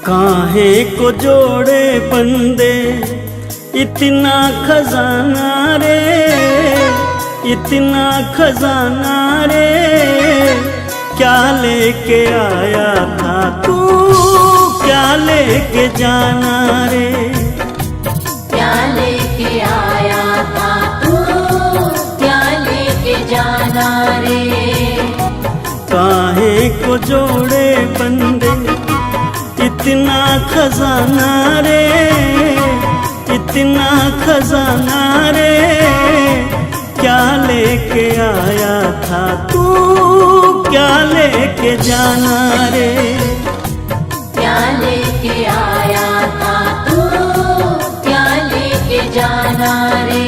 काहे को जोड़े बंदे इतना खजाना रे, इतना खजाना रे, क्या लेके आया था तू, क्या लेके जाना रे, क्या लेके आया था तू, क्या लेके जाना रे। काहे को जोड़े बंदे इतना खजाना रे, इतना खजाना रे, क्या लेके आया था तू, क्या लेके जाना रे, क्या लेके आया था तू, क्या लेके जाना रे।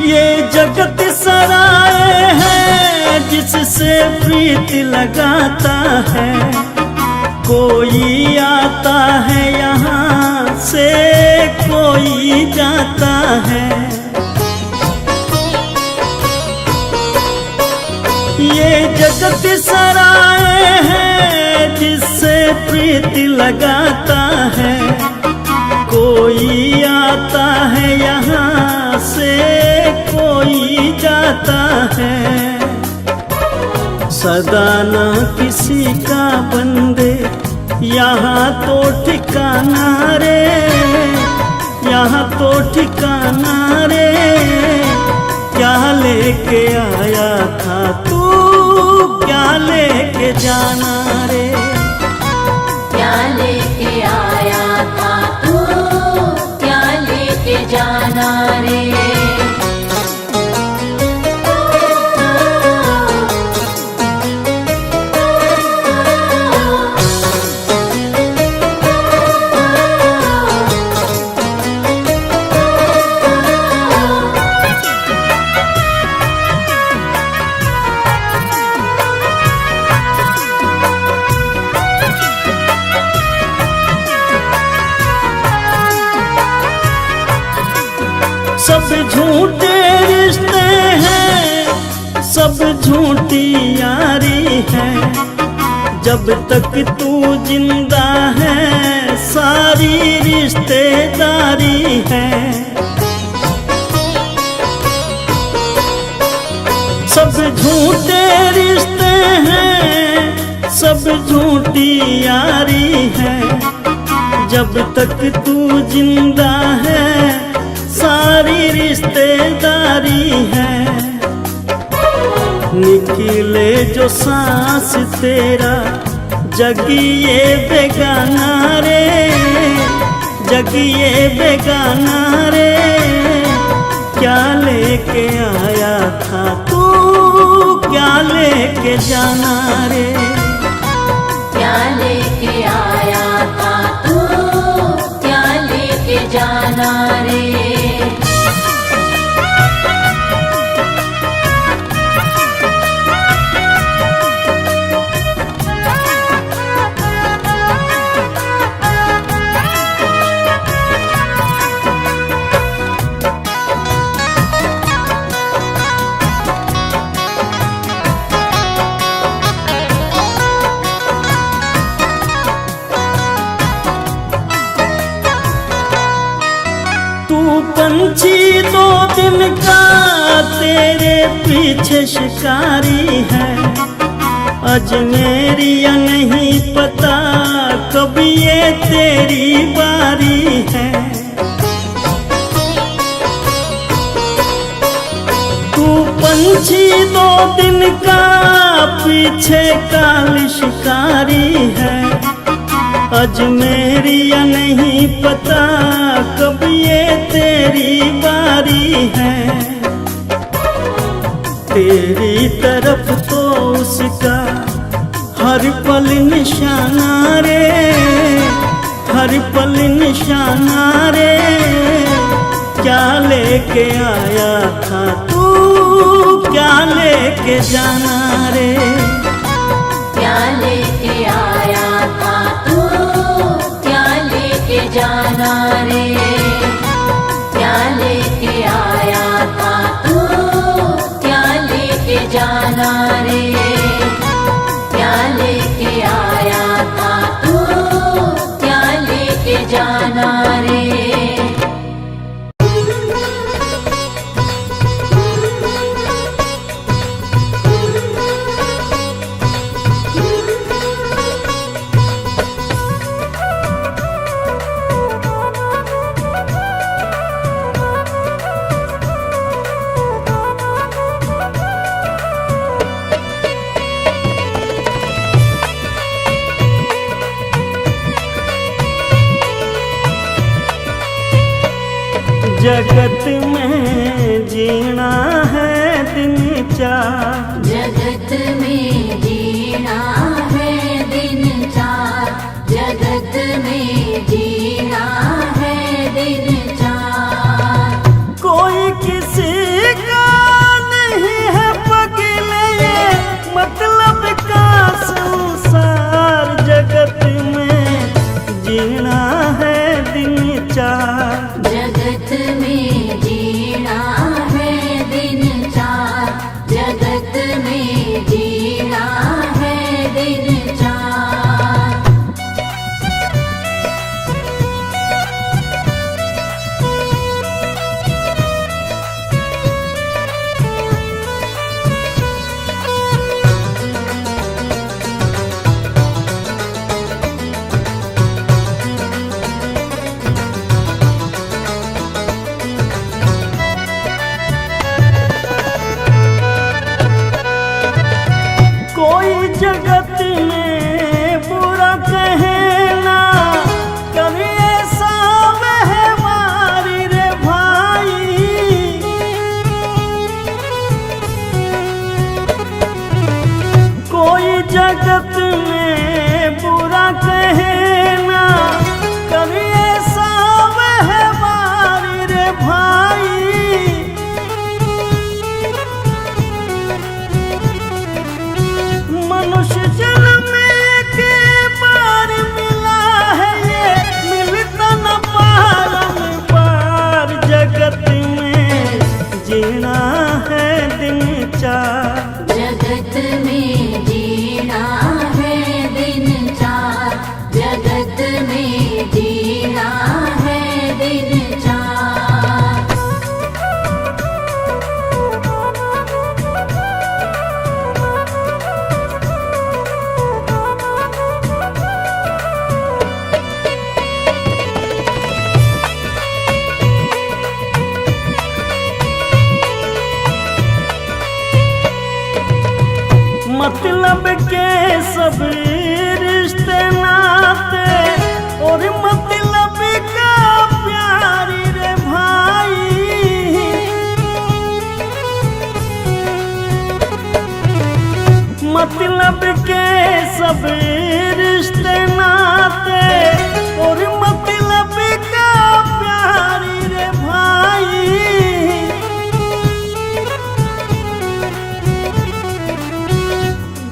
ये जगत सराय है जिससे प्रीत लगाता है, कोई आता है यहाँ से कोई जाता है। ये जगत सराय है जिससे प्रीत लगाता है, कोई आता है यहाँ से कोई जाता है। सदा ना किसी का बंदे यहाँ तो ठिकाना रे, यहाँ तो ठिकाना रे, क्या लेके आया था तू, क्या लेके जाना रे, क्या लेके आया था तू, क्या लेके जाना रे। सब झूठे रिश्ते हैं, सब झूठी यारी है, जब तक तू जिंदा है सारी रिश्तेदारी है। सब झूठे रिश्ते हैं, सब झूठी यारी है, जब तक तू जिंदा है सारी रिश्तेदारी है। निकले जो सांस तेरा जगिए बेगाना रे, जगिए बेगाना रे, क्या लेके आया था तू, क्या लेके जाना रे, क्या लेके आया था तू, क्या लेके जाना रे। पंछी दो दिन का तेरे पीछे शिकारी है, अजमेरिया नहीं पता कब ये तेरी बारी है। तू पंछी दो दिन का पीछे काल शिकारी है, अजमेरिया नहीं पता कब ये तेरी बारी है। तेरी तरफ तो उसका हर पल निशाना रे, हर हर पल निशाना रे, क्या लेके आया था तू, क्या लेके जाना रे। क्या लेके आया था तू, क्या लेके जाना रे। क्या लेके आया था तू, क्या लेके जाना रे। क्या लेके आया था तू, क्या लेके जाना रे। जगत में जीना है दिन चार, जगत में जीना है दिन चार। जगत में जीना है दिन चार। कोई किसी का नहीं है पगले, मतलब का संसार। जगत में जीना है दिन चार, जगत में जीना है दिन चार। जगत में जीना है दिन चार। कोई जगत में बुरा कहना, कभी ऐसा महमारी रे भाई। कोई जगत में बुरा कहना, कभी ऐसा महमारी रे भाई। मनुष्य जन्म के बार मिला है ये, मिलता न पार। जगत में जीना है दिन चार, जगत में जीना है दिन चार। जगत में जीना है दिन चार। मतलब के सब रिश्ते नाते, और मतलब का प्यार रे भाई। मतलब के सब रिश्ते नाते, और मतलब का प्यार रे भाई।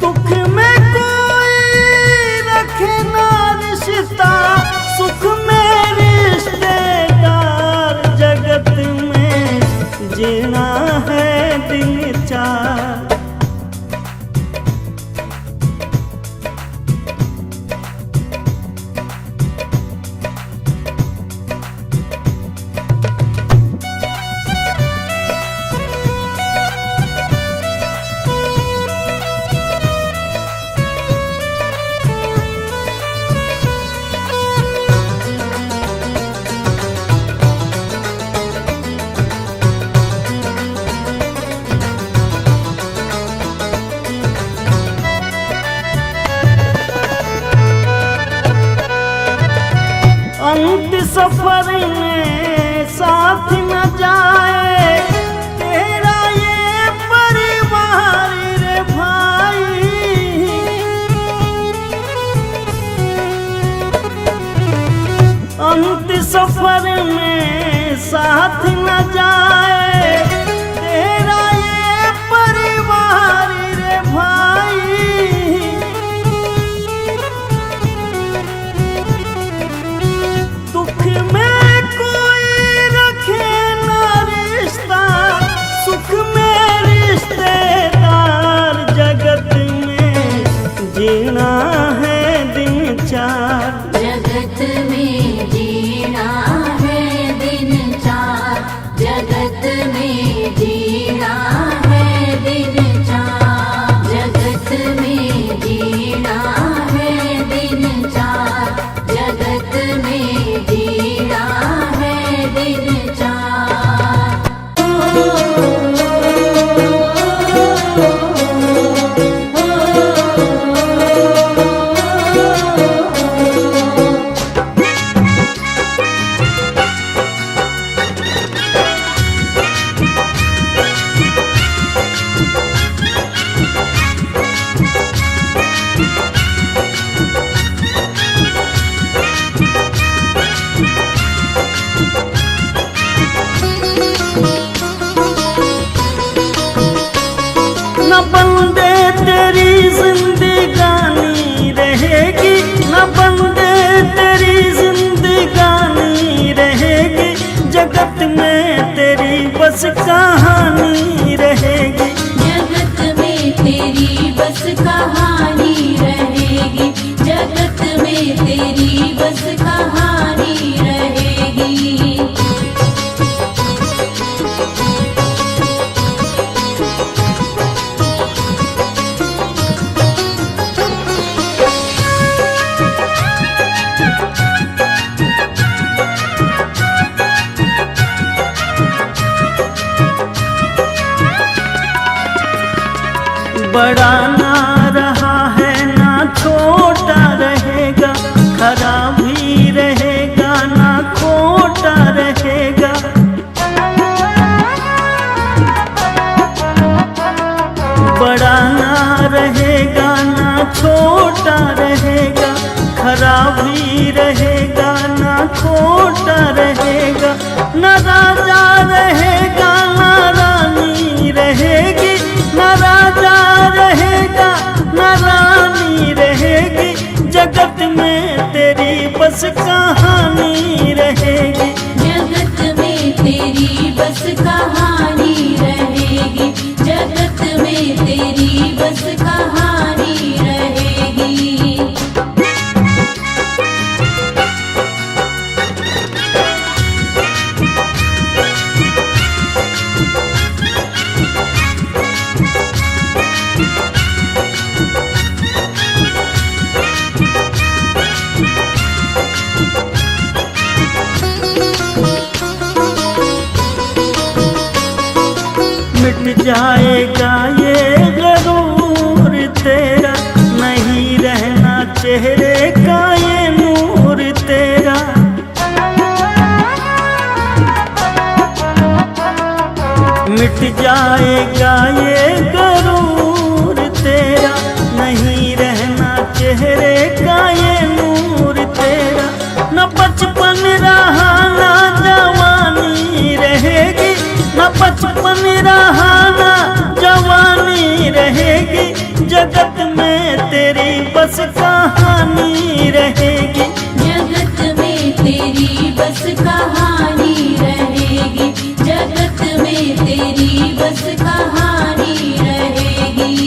दुख में कोई रखे ना रिश्ता, सुख में रिश्तेदार। जगत में जीना है दिन चार, अंत सफर में साथ न जाए तेरा ये परिवार रे भाई। अंत सफर में साथ न जाए तेरा ये परिवार रे भाई। दुख में कोई रखे न रिश्ता, सुख में रिश्तेदार, जगत में जीना है दिन चार। जगत में जीना है दिन चार, जगत में जीना है दिन चार, जगत में जीना है दिन चार, जगत में जीना है दिन चार। न बंदे तेरी जिंदगानी रहेगी, न बंदे तेरी जिंदगानी रहेगी, जगत में तेरी बस कहानी रहेगी। जगत में तेरी बस कहानी रहेगी, जगत में तेरी बस कहानी रहेगी। बड़ा ना रहा है ना छोटा रहेगा, खरा भी रहेगा ना खोटा रहेगा। बड़ा ना रहेगा ना छोटा रहेगा, खरा भी रहेगा ना खोटा रहेगा। न राजा रहेगा ना रानी रहेगी, न राजा रहेगा न रानी रहेगी, जगत में तेरी बस कहानी रहेगी। जगत में तेरी बस कहानी रहेगी, जगत में तेरी बस कहानी रहेगी। मिट जाएगा ये गरूर तेरा, नहीं रहना चेहरे का ये नूर तेरा। मिट जाएगा ये गरूर तेरा, नहीं रहना चेहरे का ये नूर तेरा। न बचपन रहा ना जवानी रहेगी, न बचपन रहा ना जवानी रहेगी, जगत में तेरी बस कहानी रहेगी। जगत में तेरी बस कहानी रहेगी, जगत में तेरी बस कहानी रहेगी।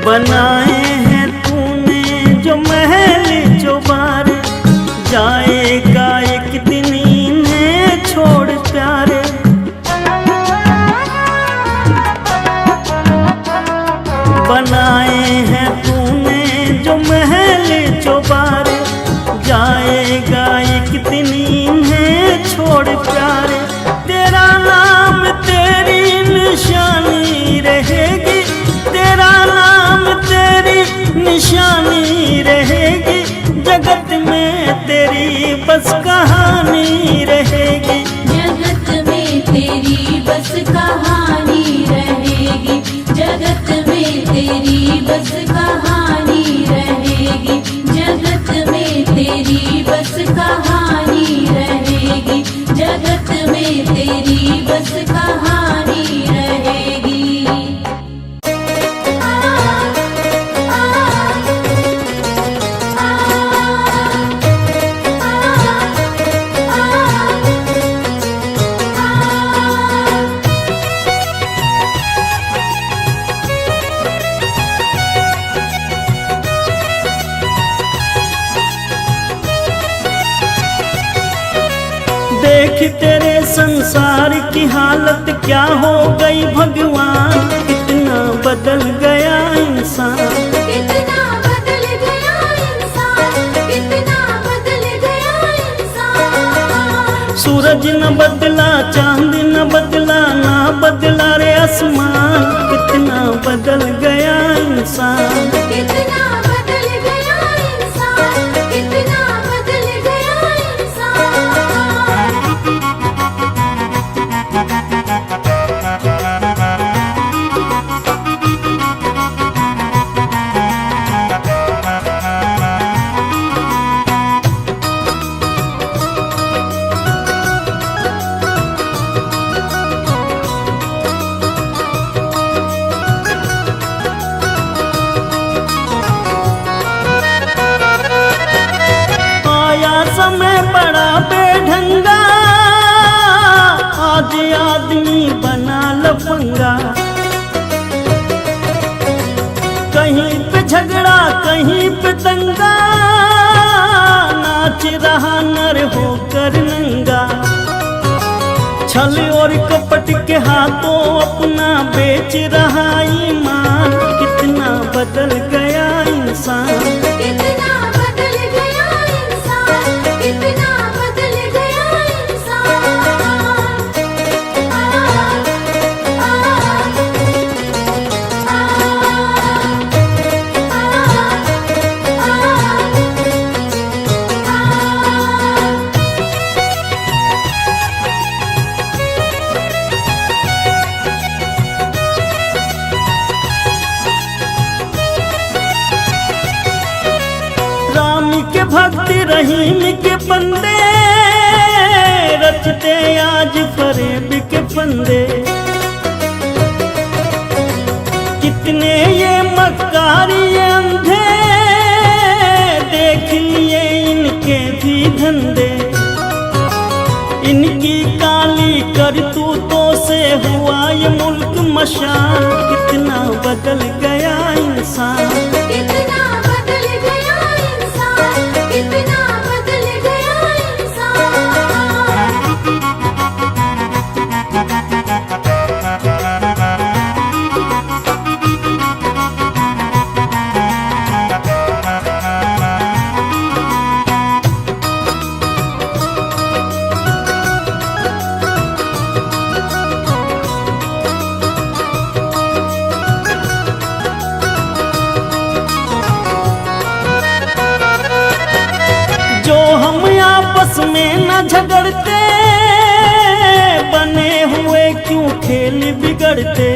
बनाए हैं तूने जो महल जो बार, जाएगा एक दिन इन्हें छोड़ प्यारे। बनाए हैं तूने जो महल जो बार, जाएगा एक दिन इन्हें छोड़ प्यारे। तेरा नाम तेरी निशानी रहेगी, तेरा नाम निशानी रहेगी, जगत में तेरी बस कहानी रहेगी। जगत में तेरी बस कहानी रहेगी, जगत में तेरी बस कहानी रहेगी, जगत में तेरी बस कहानी रहेगी, जगत में तेरी बस कहानी रहेगी। देख तेरे संसार की हालत क्या हो गई भगवान, कितना बदल गया इंसान, कितना बदल गया इंसान, कितना बदल गया इंसान। सूरज न बदला, चांद न बदला, ना बदला रे आसमान, कितना बदल गया इंसान। कितना बदल गया इंसान, कितना बदल गया इंसान। समय बड़ा बेढंगा, आज आदमी बना लफंगा, कहीं पे झगड़ा कहीं पे दंगा, नाच रहा नर होकर नंगा, छल और कपट के हाथों अपना बेच रहा ईमान, कितना बदल गया इंसान। कितना बदल गया इंसान, कितना बदल गया इंसान। राम के भक्त रहीम के बंदे, रचते आज फरेब के फंदे, कितने ये मक्कारी ये अंधे, देख लिए इनके भी धंधे, इनकी काली करतूतों से हुआ ये मुल्क मशान, कितना बदल गया इंसान। कितना बदल गया इंसान, कितना बदल गया इंसान। जो हम आपस में न झगड़ते, बने हुए क्यों खेल बिगड़ते,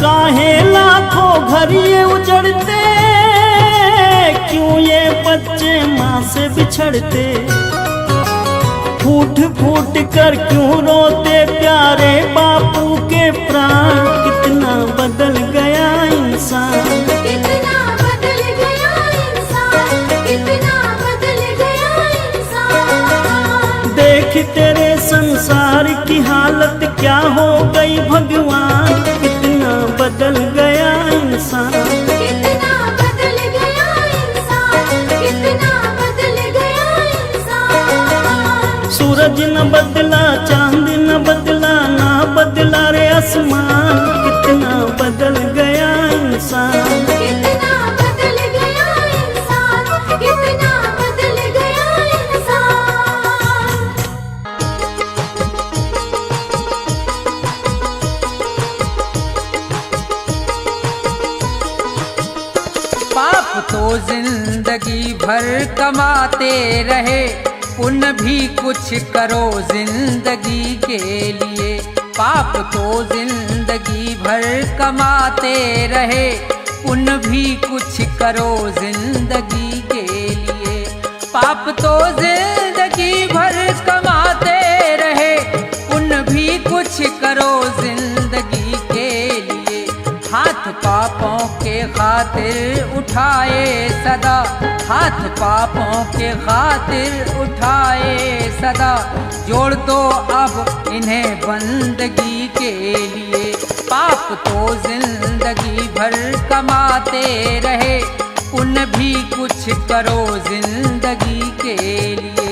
काहे लाखों घर ये उजड़ते, क्यों ये बच्चे माँ से बिछड़ते, फूट फूट कर क्यों रोते प्यारे बापू के प्राण, कितना बदल गया इंसान। कितना बदल गया इंसान, कितना बदल गया इंसान। देख तेरे संसार की हालत क्या हो गई भगवान, कितना बदल गया इंसान। कितना बदल गया इंसान, कितना बदल गया इंसान। सूरज न बदला, चांद न बदला, ना बदला रे आसमान, कितना बदल गया इंसान। कितना बदल गया इंसान, कितना बदल गया इंसान। तो जिंदगी भर कमाते रहे, पुण्य भी कुछ करो जिंदगी के लिए। पाप तो जिंदगी भर कमाते रहे, पुण्य भी कुछ करो जिंदगी के लिए। पाप तो जिंदगी भर कमाते रहे, पुण्य भी कुछ करो जिंदगी के लिए। हाथ पापों के खातिर उठाए सदा, हाथ पापों के खातिर उठाए सदा, जोड़ दो अब इन्हें बंदगी के लिए। पाप तो जिंदगी भर कमाते रहे, पुण्य भी कुछ करो जिंदगी के लिए।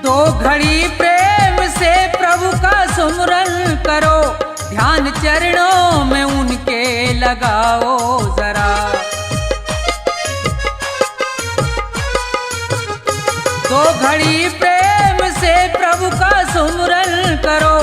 दो घड़ी प्रेम से प्रभु का सुमरन करो, ध्यान चरणों में उनके लगाओ जरा। दो घड़ी प्रेम से प्रभु का सुमरन करो,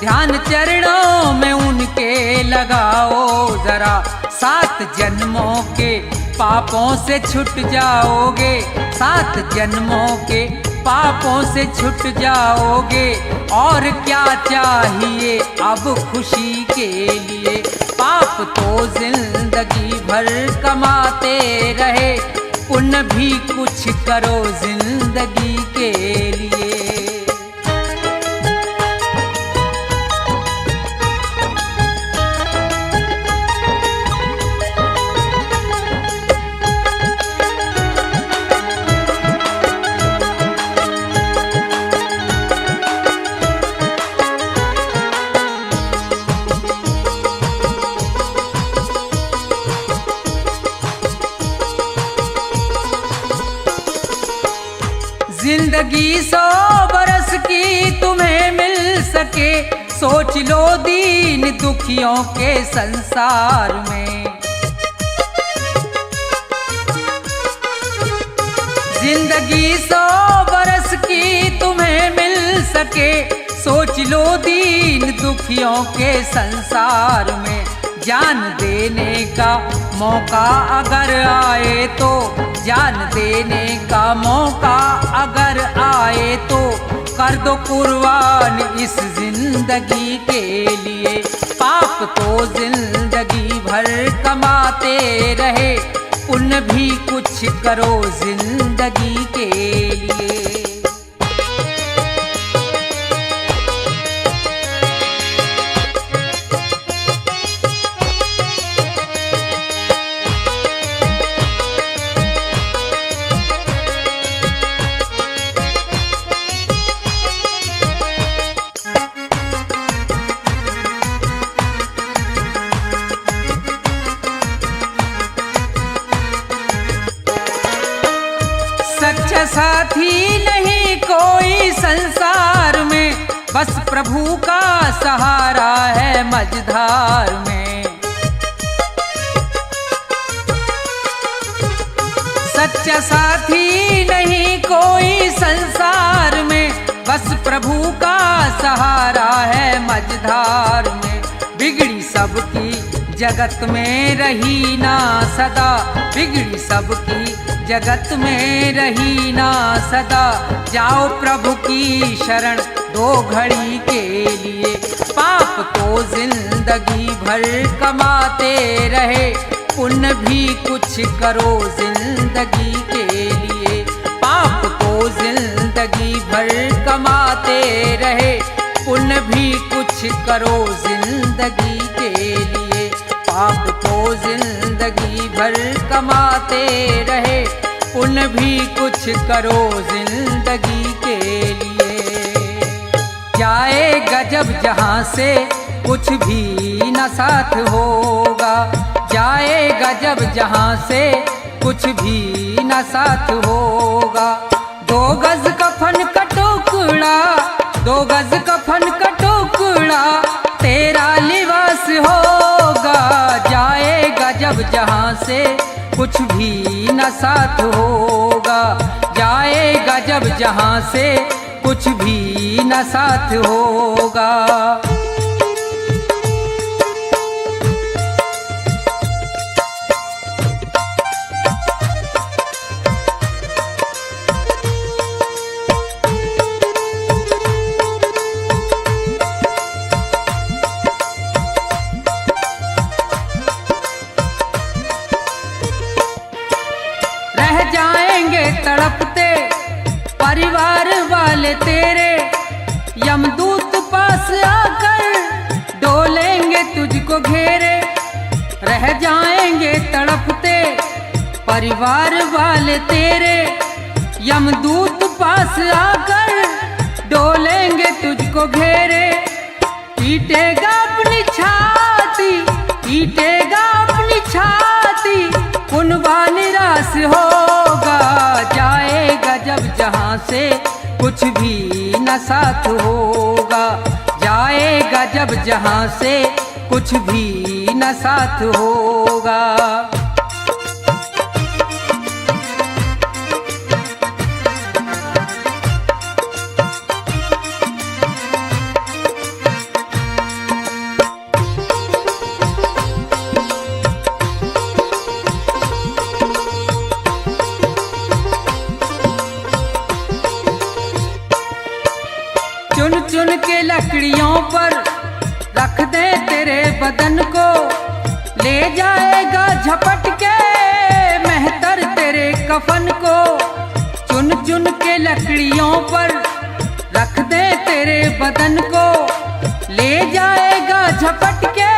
ध्यान चरणों में उनके लगाओ जरा। 7 जन्मों के पापों से छूट जाओगे, 7 जन्मों के पापों से छूट जाओगे। और क्या चाहिए अब खुशी के लिए। पाप तो जिंदगी भर कमाते रहे, पुण्य भी कुछ करो जिंदगी के लिए। जिंदगी 100 बरस की तुम्हें मिल सके, सोच लो दीन दुखियों के संसार में। जिंदगी 100 बरस की तुम्हें मिल सके, सोच लो दीन दुखियों के संसार में। जान देने का मौका अगर आए तो, जान देने का मौका अगर आए तो, कर दो कुर्बान इस जिंदगी के लिए। पाप तो जिंदगी भर कमाते रहे, पुण्य भी कुछ करो जिंदगी के लिए। सच्चा साथी नहीं कोई संसार में, बस प्रभु का सहारा है मझधार में। सच्चा साथी नहीं कोई संसार में, बस प्रभु का सहारा है मझधार में। बिगड़ी सबकी जगत में रही ना सदा, बिगड़ी सबकी जगत में रही ना सदा। जाओ प्रभु की शरण 2 घड़ी के लिए। पाप तो जिंदगी भर कमाते रहे, पुण्य भी कुछ करो जिंदगी के लिए। पाप तो जिंदगी भर कमाते रहे, पुण्य भी कुछ करो जिंदगी के लिए। पाप तो जिंदगी भर कमाते रहे, पुण्य भी कुछ करो जिंदगी के लिए। जाएगा जब जहाँ से कुछ भी न साथ होगा, जाएगा जब जहाँ से कुछ भी न साथ होगा। 2 गज कफन का टुकड़ा, 2 गज कफन का टुकड़ा तेरा लिबास होगा। जाएगा जब जहाँ से कुछ भी न साथ होगा। जाएगा जब जहाँ से कुछ भी न साथ होगा। रह जाएंगे तड़पते परिवार वाले तेरे, यमदूत पास आकर डोलेंगे तुझको घेरे। रह जाएंगे तड़पते परिवार वाले तेरे, यमदूत पास आकर डोलेंगे तुझको घेरे। पीटेगा अपनी छाती, पीटेगा अपनी छाती, कुनबा निराश होगा। जाएगा जब जहाँ से कुछ भी न साथ होगा। जाएगा जब जहाँ से कुछ भी न साथ होगा। चुन चुन के लकड़ियों पर रख दे तेरे बदन को, ले जाएगा झपट के मेहतर तेरे कफन को। चुन चुन के लकड़ियों पर रख दे तेरे बदन को, ले जाएगा झपट के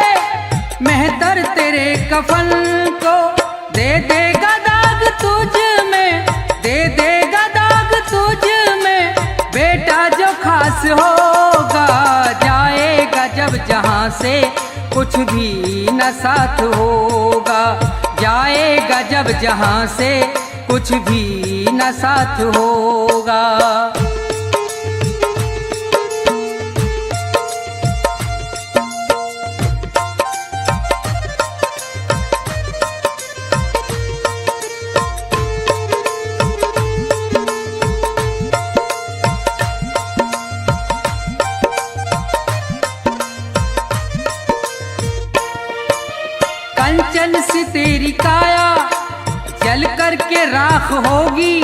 मेहतर तेरे कफन को। दे देगा दाग तुझ में, दे देगा दाग तुझ में, बेटा जो खास होगा। जाएगा जब जहाँ से कुछ भी न साथ होगा। जाएगा जब जहाँ से कुछ भी न साथ होगा। कंचन सी तेरी काया जल करके राख होगी।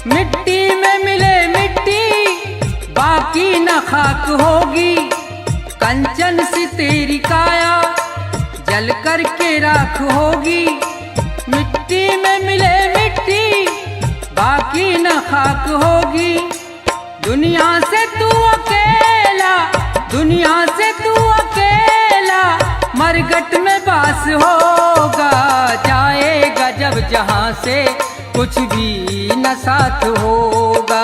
मिट्टी में मिले मिट्टी, बाकी न खाक होगी। कंचन सी तेरी काया जल करके राख होगी। मिट्टी में मिले मिट्टी, बाकी न खाक होगी। दुनिया से तू अकेला, दुनिया से तू अकेला, मरघट में बास होगा। जाएगा जब जहाँ से कुछ भी न साथ होगा।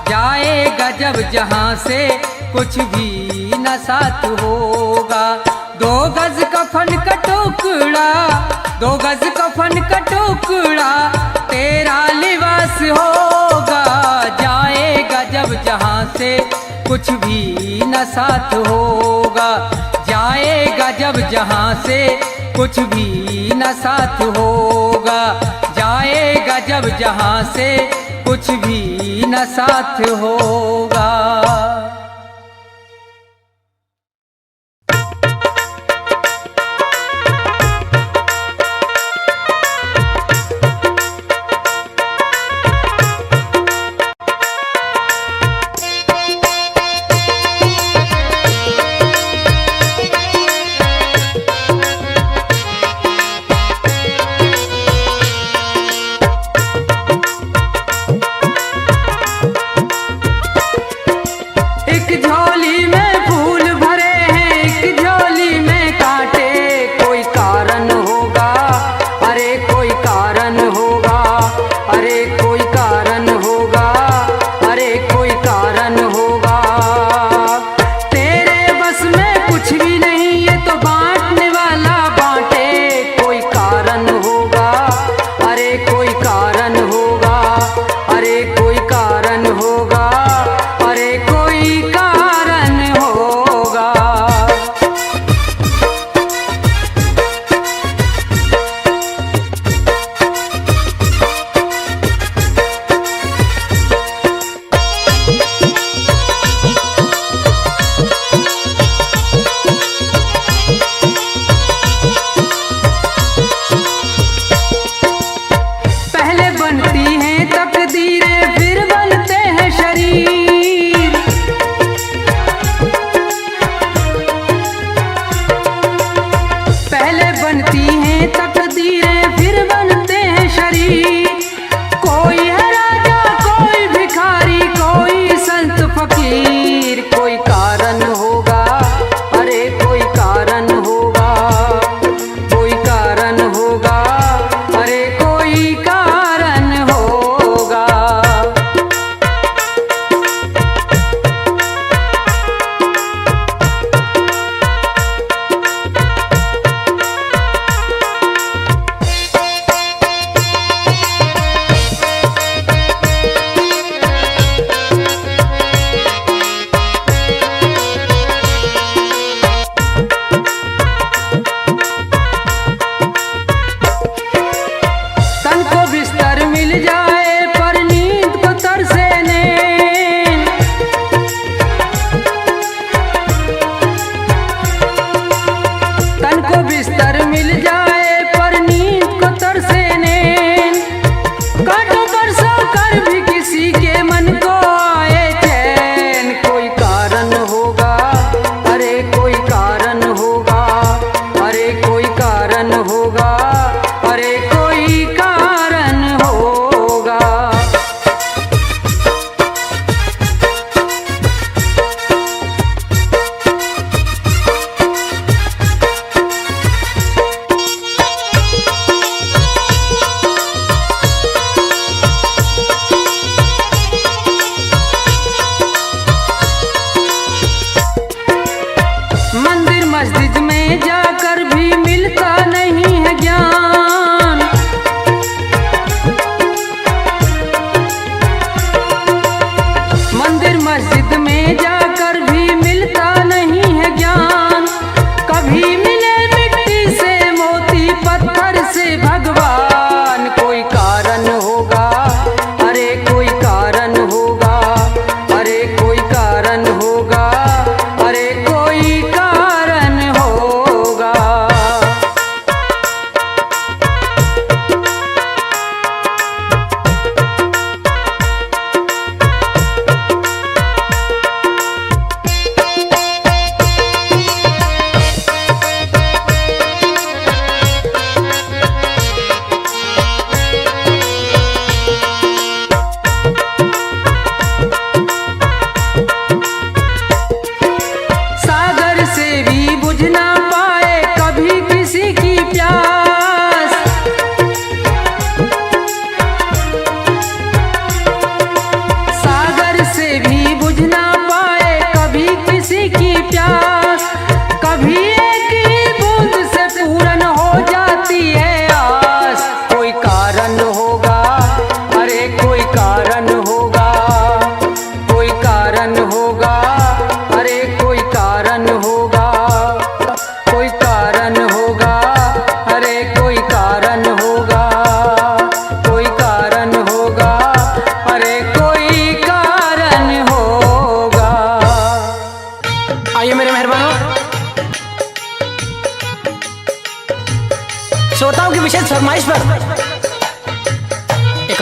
जाएगा जब जहाँ से कुछ भी न साथ होगा। 2 गज कफन का टुकड़ा, 2 गज कफन का टुकड़ा तेरा लिबास होगा। जाएगा जब जहाँ से कुछ भी न साथ होगा। जाएगा जब जहाँ से कुछ भी न साथ होगा। जाएगा जब जहाँ से कुछ भी न साथ होगा।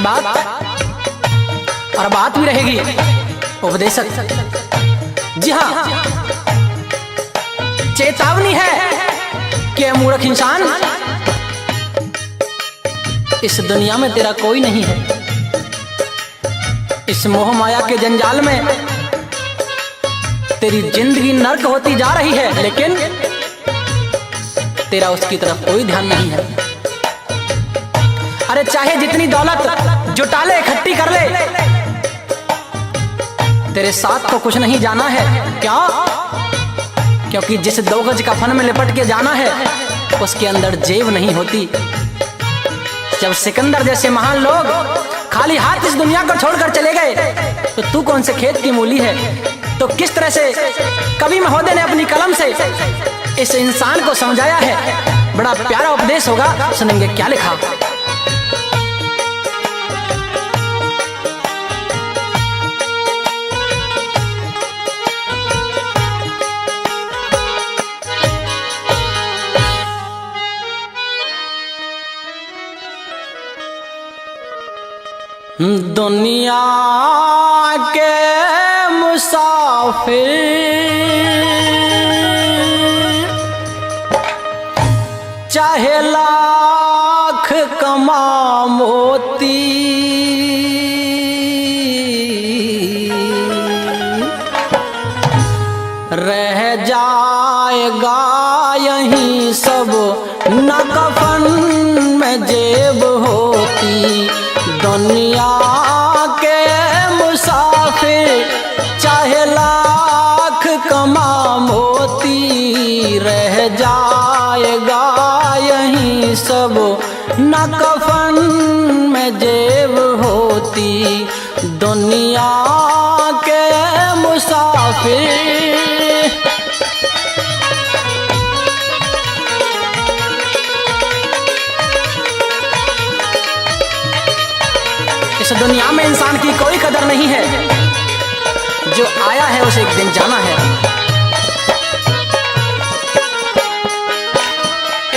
बात, और बात भी रहेगी उपदेशक। जी हाँ, चेतावनी है कि मूर्ख इंसान, इस दुनिया में तेरा कोई नहीं है। इस मोह माया के जंजाल में तेरी जिंदगी नर्क होती जा रही है, लेकिन तेरा उसकी तरफ कोई ध्यान नहीं है। अरे चाहे जितनी दौलत जुटा ले, इकट्ठी कर ले, तेरे साथ तो कुछ नहीं जाना है। क्या? क्योंकि जिस 2 गज का फन में लिपट के जाना है, उसके अंदर जेब नहीं होती। जब सिकंदर जैसे महान लोग खाली हाथ इस दुनिया को छोड़कर चले गए, तो तू कौन से खेत की मूली है? तो किस तरह से कवि महोदय ने अपनी कलम से इस इंसान को समझाया है। बड़ा प्यारा उपदेश होगा, सुनेंगे क्या लिखा। दुनिया के मुसाफिर चाहे लाख कमा मोती, रह जाएगा यहीं सब न कफन में जेब होती। दुनिया के मुसाफिर चाहे लाख कमा मोती, रह जाएगा यहीं सब न कफन में जेब होती। दुनिया के मुसाफिर। इस दुनिया में इंसान की कोई कदर नहीं है, जो आया है उसे एक दिन जाना है।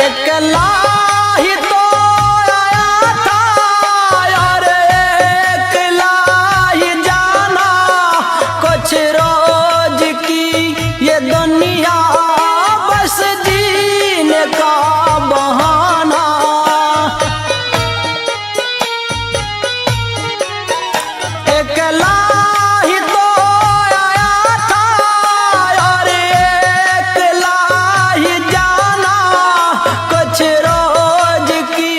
अकेला ही तो आया था और अकेला ही जाना, कुछ रोज की ये दुनिया बस जीने का बहाना। अकेला ही तो आया था और अकेला ही जाना, कुछ रोज की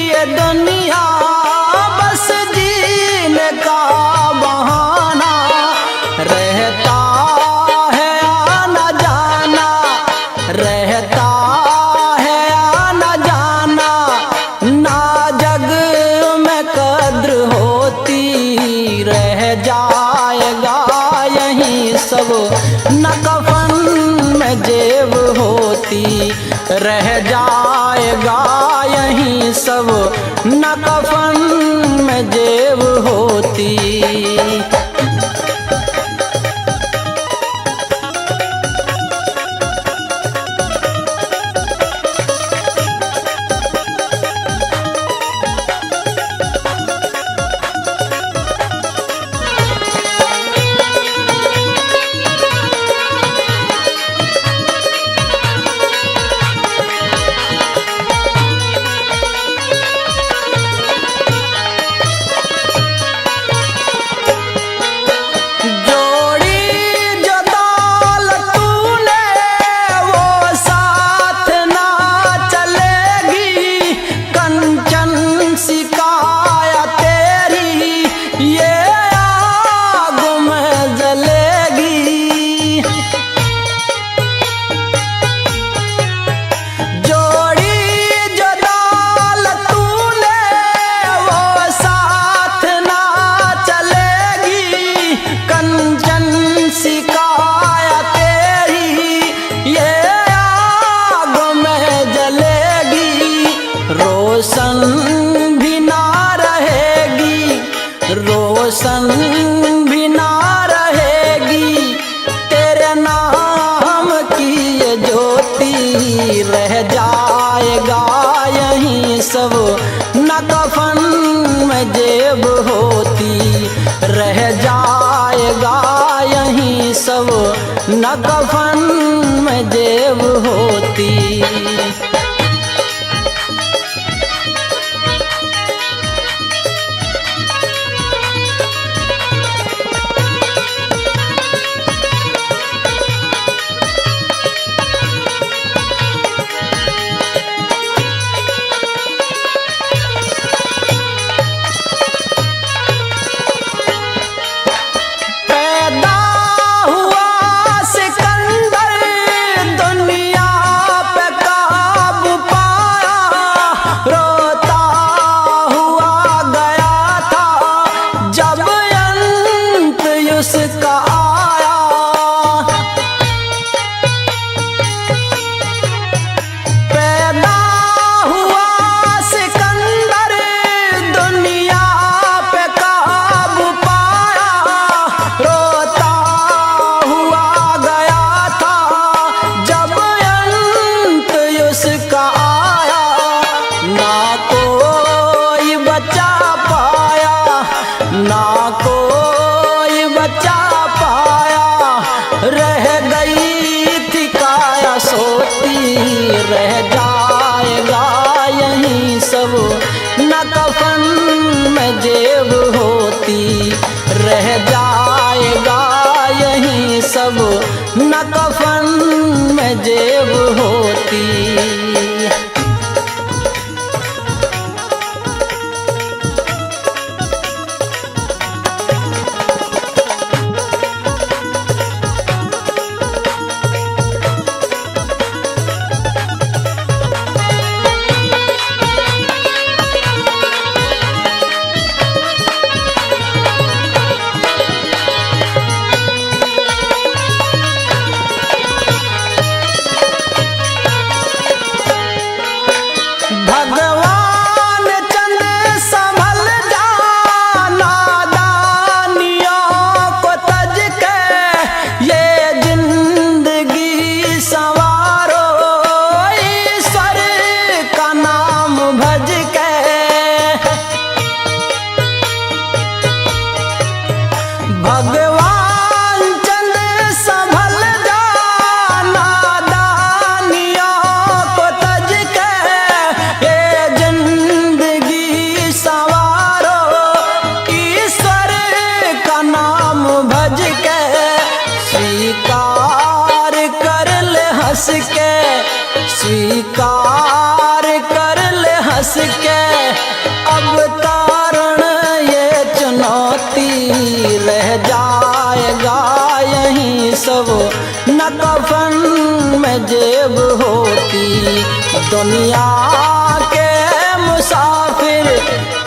ये दुनिया बस जीने का बहाना। रहता है आना जाना, रहता है आना जाना, ना जग में कद्र होती। रह जाएगा यहीं सब न कफन में जेब होती। रह जाएगा यहीं सब न कफन में जेब होती। रोशन भी ना रहेगी, तेरे नाम की ये ज्योति रह जाएगा यहीं सब न कफन कफन में जेब होती, रह जाएगा यहीं सब न कफन में जेब होती। रह जाएगा यहीं सब न कफन में जेब होती। स्वीकार कर ले हंस के अब तारण ये चुनौती। रह जाएगा यहीं सब न कफन में जेब होती। दुनिया के मुसाफिर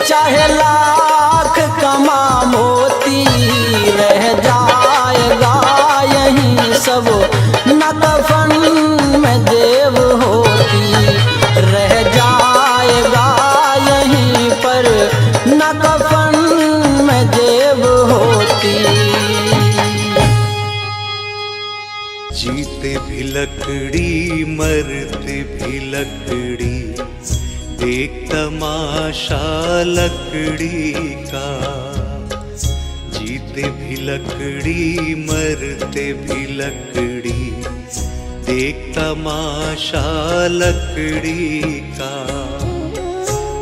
चाहे लाख कमा मोती, रह जाएगा यहीं सब न कफन में जेब होती। रह जाएगा यहीं पर न कफन में जेब होती। जीते भी लकड़ी मरते भी लकड़ी, देख तमाशा लकड़ी का। जीते भी लकड़ी मरते भी लकड़ी, देख तमाशा लकड़ी का।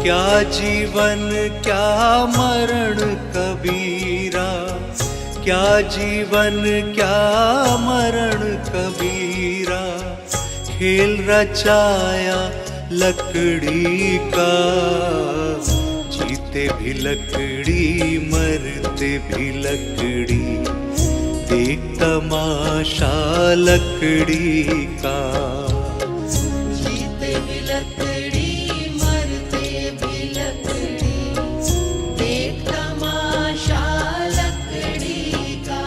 क्या जीवन क्या मरण कबीरा, क्या जीवन क्या मरण कबीरा। खेल रचाया लकड़ी का। जीते भी लकड़ी मरते भी लकड़ी, देख तमाशा लकड़ी का। जीते भी लकड़ी मरते भी लकड़ी, देख तमाशा लकड़ी का।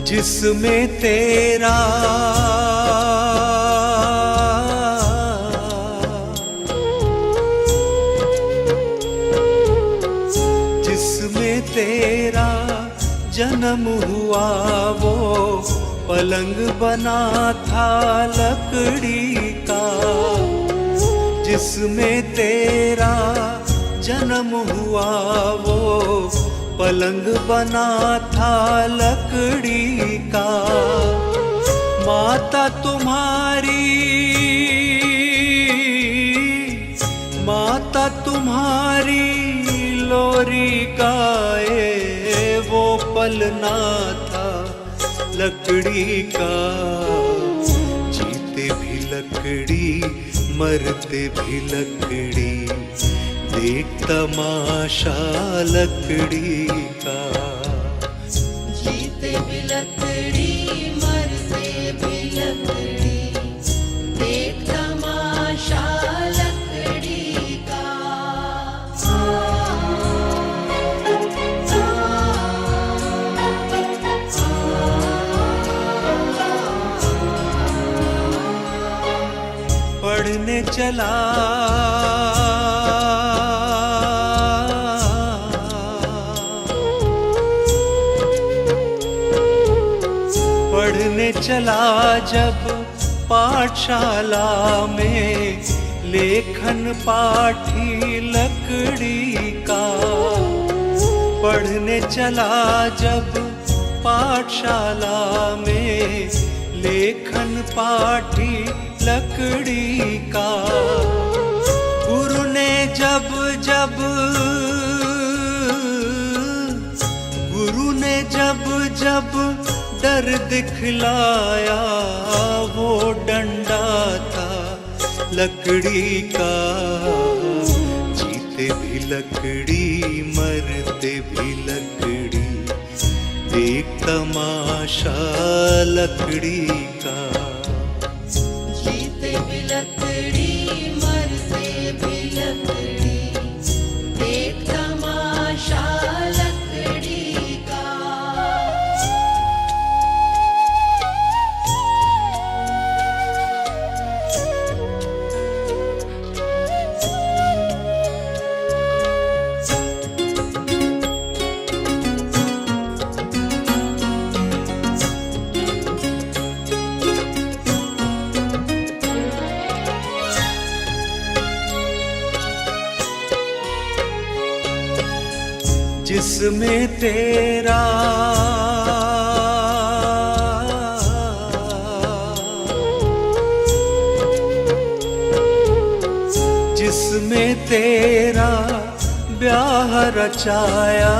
जिसमें तेरा जिसमें तेरा जन्म हुआ वो पलंग बना था लकड़ी का। जिसमें तेरा जन्म हुआ वो पलंग बना था लकड़ी का। माता तुम्हारी लोरी गाए वो पलना था लकड़ी का। जीते भी लकड़ी मरते भी लकड़ी, देख तमाशा लकड़ी का। जीते भी लकड़ी मरते भी लकड़ी, देख तमाशा लकड़ी का। पढ़ने चला पढ़ने चला जब पाठशाला में, लेखन पाठी लकड़ी का। पढ़ने चला जब पाठशाला में, लेखन पाठी लकड़ी का। गुरु ने जब डर दिखलाया वो डंडा था लकड़ी का। जीते भी लकड़ी मरते भी लकड़ी, देख तमाशा लकड़ी का। जीते भी लकड़ी मरते भी लकड़ी, देख तमाशा लकड़ी का। जिसमें तेरा ब्याह रचाया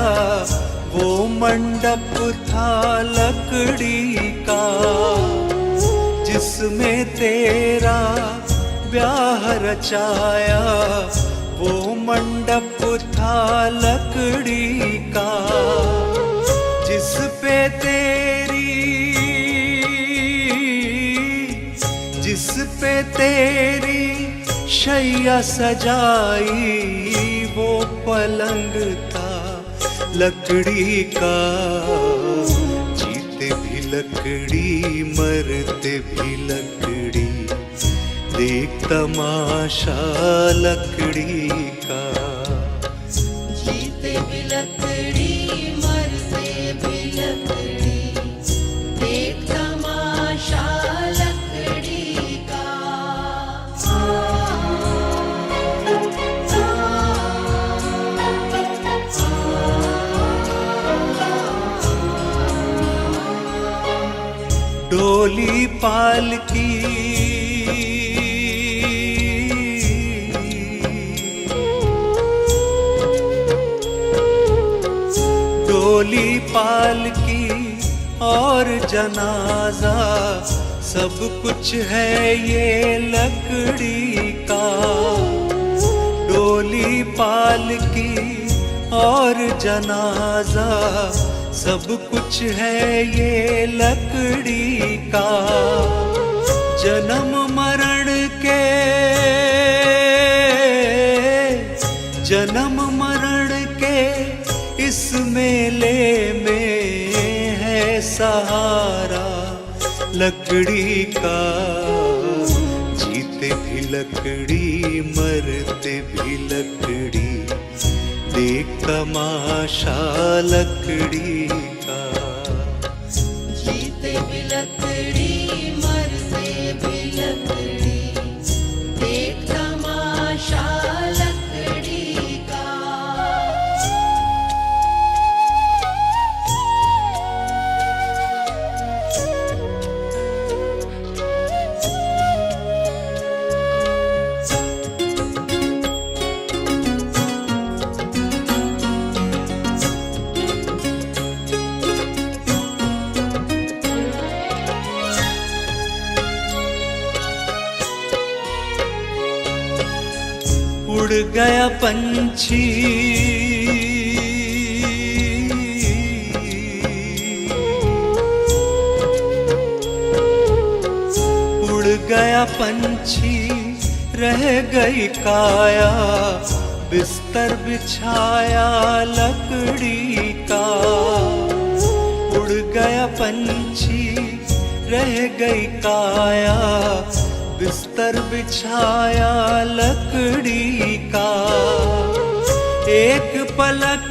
वो मंडप था लकड़ी का। जिसमें तेरा ब्याह रचाया वो मंडप था लकड़ी का। जिस पे तेरी शैया सजाई वो पलंग था लकड़ी का। जीते भी लकड़ी मरते भी लकड़ी, देख तमाशा लकड़ी का। जीते भी लकड़ी मरते भी लकड़ी, देख तमाशा लकड़ी का। डोली पालकी डोली पालकी और जनाजा सब कुछ है ये लकड़ी का। डोली पालकी और जनाजा सब कुछ है ये लकड़ी का। जन्म मरण के इस मेले में है सहारा लकड़ी का, जीते भी लकड़ी मरते भी लकड़ी, देख तमाशा लकड़ी का। जीते भी लकड़ी मरते भी लकड़ी, देख तमाशा लकड़ी का। उड़ गया पंछी उड़ गया पंछी, रह गई काया, बिस्तर बिछाया लकड़ी का। उड़ गया पंछी, रह गई काया, बिस्तर बिछाया लकड़ी का। एक पलक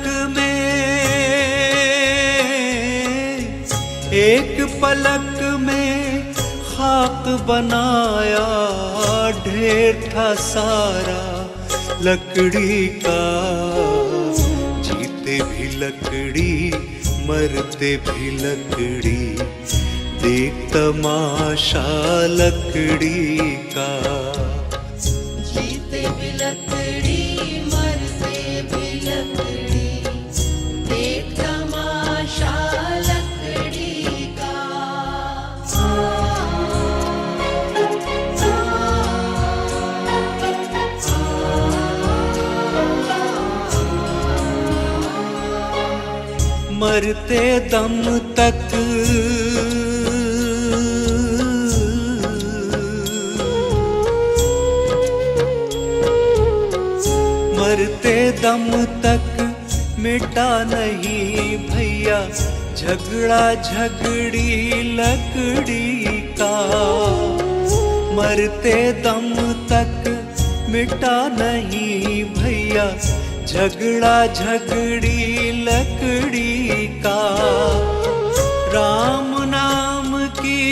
में खाक बनाया, ढेर था सारा लकड़ी का। जीते भी लकड़ी मरते भी लकड़ी, देख तमाशा लकड़ी का। जीते भी लकड़ी मरते भी लकड़ी, देख तमाशा लकड़ी का। मरते दम तक मरते दम तक मिटा नहीं भैया, झगड़ा झगड़ी लकड़ी का। मरते दम तक मिटा नहीं भैया, झगड़ा झगड़ी लकड़ी का। राम नाम की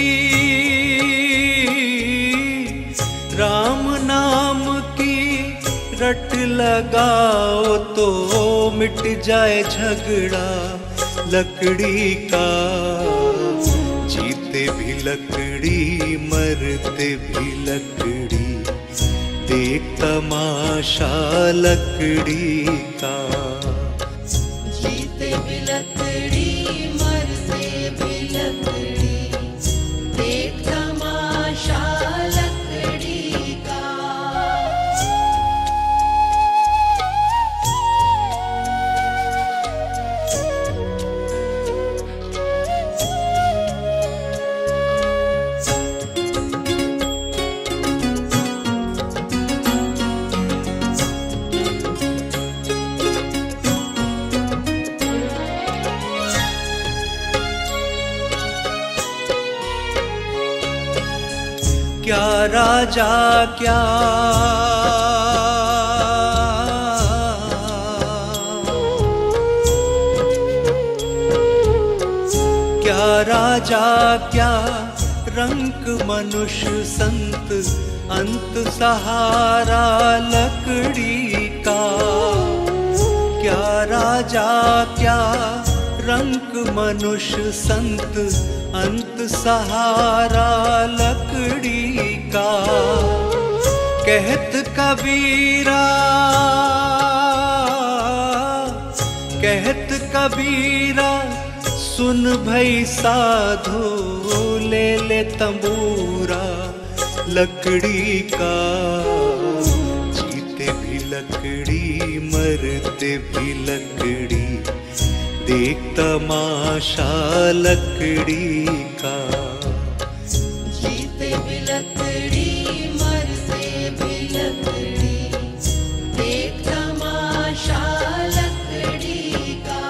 रट लगाओ तो मिट जाए झगड़ा लकड़ी का। जीते भी लकड़ी मरते भी लकड़ी, देख तमाशा लकड़ी का। जीते भी लकड़ी मरते भी लकड़ी, देख तमाशा लकड़ी का। क्या राजा क्या राजा क्या रंग मनुष्य संत, अंत सहारा लकड़ी का। क्या राजा क्या रंक मनुष्य संत, अंत सहारा लकड़ी का। कहत कबीरा सुन भई साधो, ले तंबूरा लकड़ी का। जीते भी लकड़ी मरते भी लकड़ी, देख तमाशा लकड़ी का। जीते भी लकड़ी मरते भी लकड़ी, देख तमाशा लकड़ी का।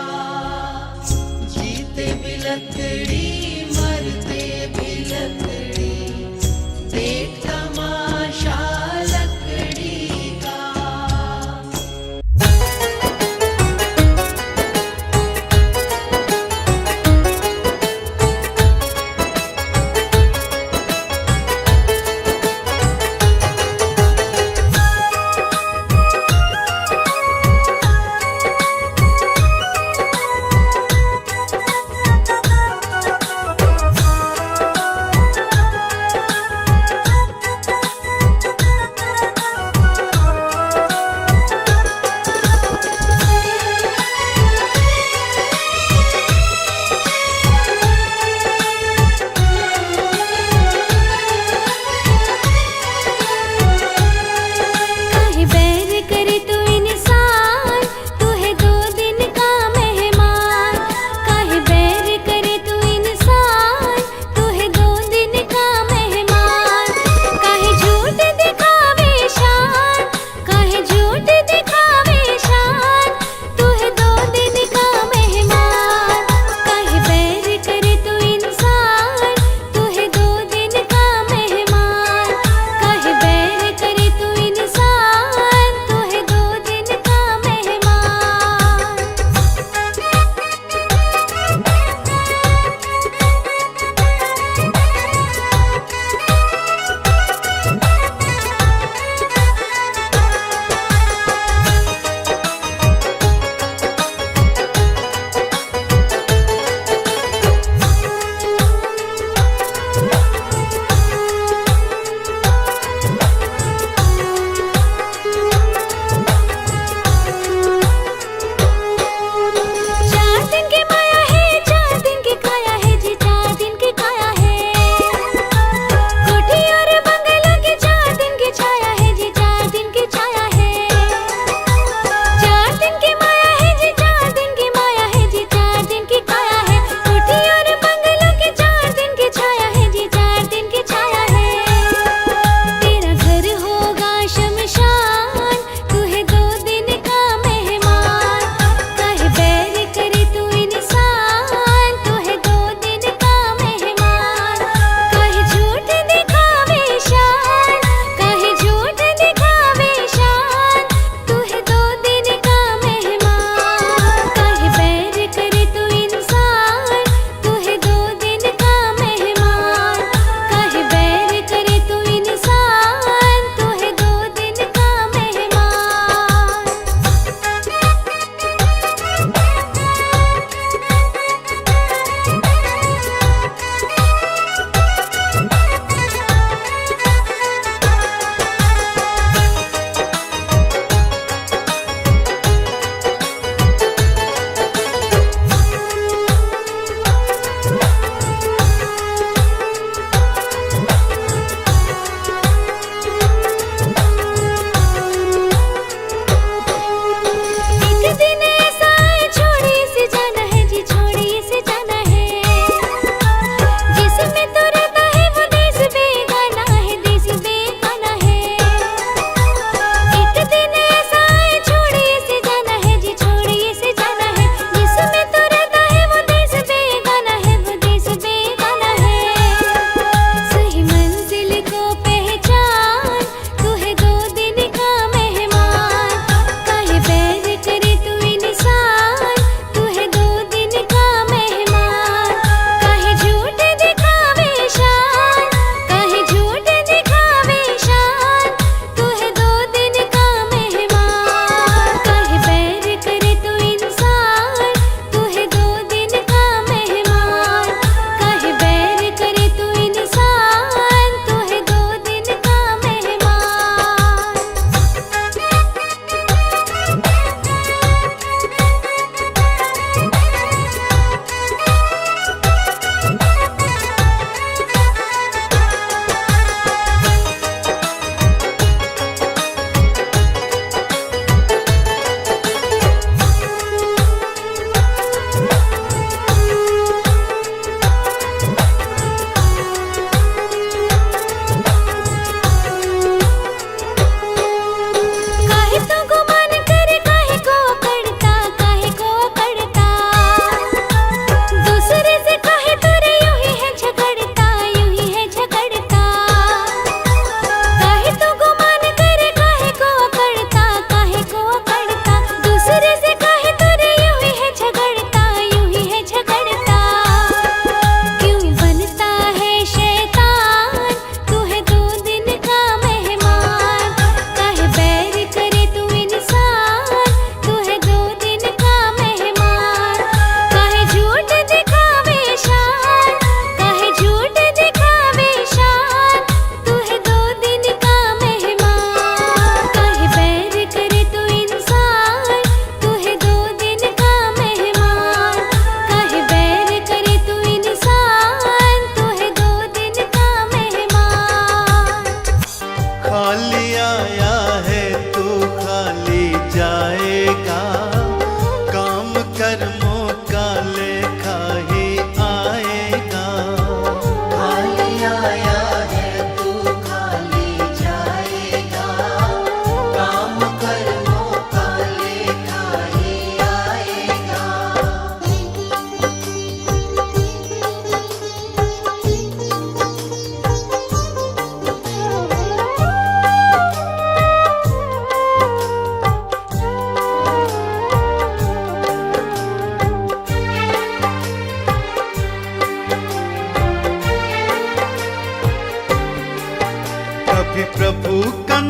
जीते भी लकड़ी मरते भी लकड़ी, देख तमाशा लकड़ी का।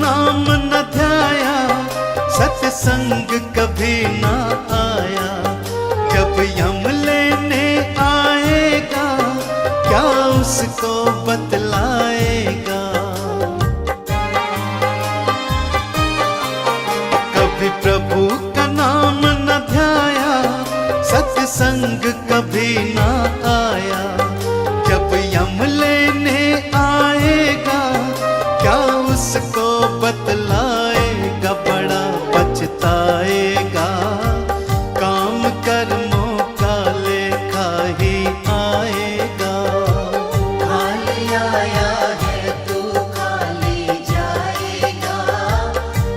नाम न ध्याया, सत्संग कभी ना आया। जब यम लेने आएगा, क्या उसको बतलाएगा। कभी प्रभु का नाम न ध्याया, सत्संग कभी ना आया। जब यम लेने आएगा, क्या उसको बतलाएगा। बड़ा पछताएगा, काम कर्मों का लेखा ही आएगा। खाली आया है तू खाली जाएगा,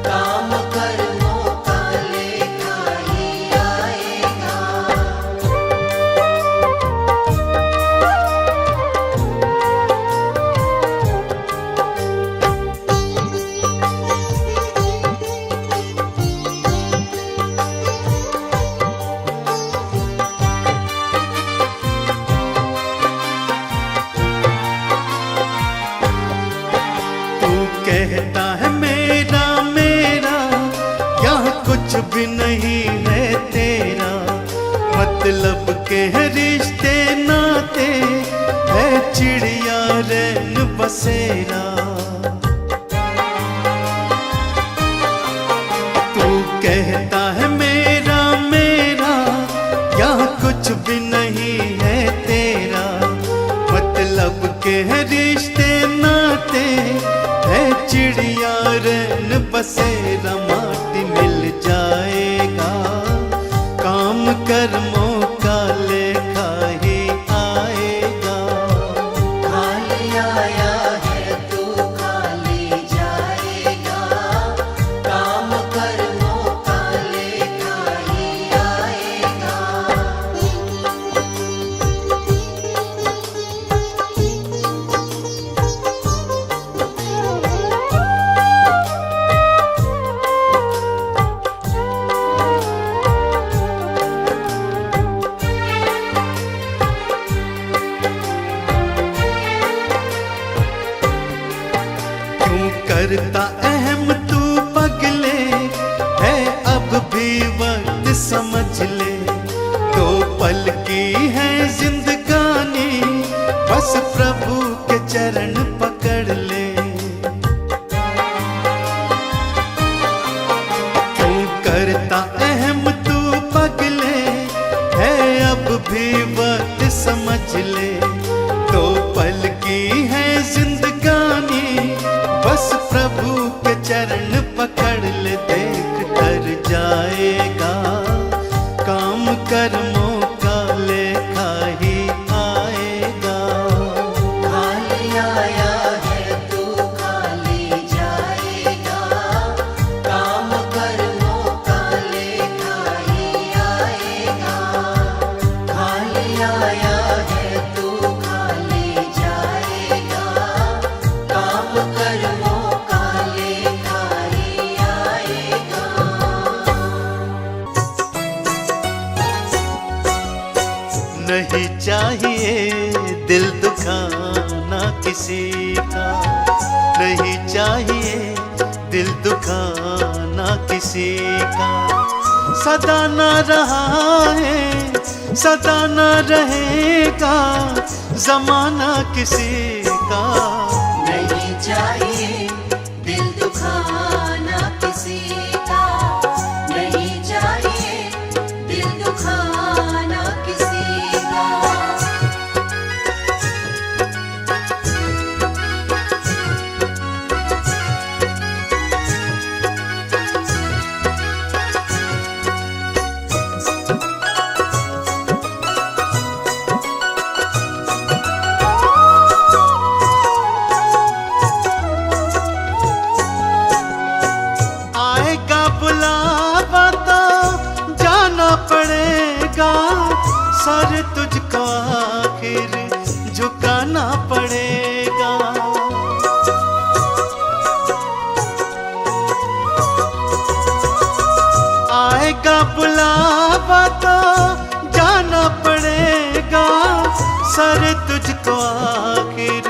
काम कर्मों का लेखा ही आएगा। तू कहता है मेरा मेरा, यहाँ कुछ भी नहीं है तेरा। मतलब के है रिश्ते नाते, है चिड़िया रैन बसेरा। तू कहता है मेरा मेरा, यहाँ कुछ भी नहीं है तेरा। मतलब के है रिश्ते नाते, है चिड़िया रैन बसेरा। माटी मिल जाएगा, काम कर्मों का लेखा ही आएगा। खाली आया है तू खाली जाएगा, काम कर्मों का लेखा ही आएगा। क्यों करता अहम तू पगले, है अब भी वक्त समझ ले। दो पल की है जिंदगानी, बस प्रभु के चरण पकड़ ले। क्यों करता अहम तू पगले, है अब भी वक्त समझ ले। दो पल की है जिंदगानी, बस प्रभु के चरण पकड़ ले। देख कर जाएगा, काम कर्मों का लेखा ही आएगा। खाली आया है तू खाली जाएगा, काम कर्मों का लेखा ही आएगा। खाली आया है तू खाली जाएगा, काम कर्मों का लेखा ही आएगा। नहीं चाहिए दिल दुखाना किसी का, नहीं चाहिए दिल दुखाना किसी का। सदा न रहा है, सदा न रहेगा जमाना किसी का। नहीं चाहिए दिल दुखाना किसी का, नहीं चाहिए दिल दुखाना किसी का। आएगा बुलावा तो जाना पड़ेगा, सर तुझको आखिर झुकाना पड़ेगा। आएगा बुलावा तो जाना पड़ेगा, सर तुझको आखिर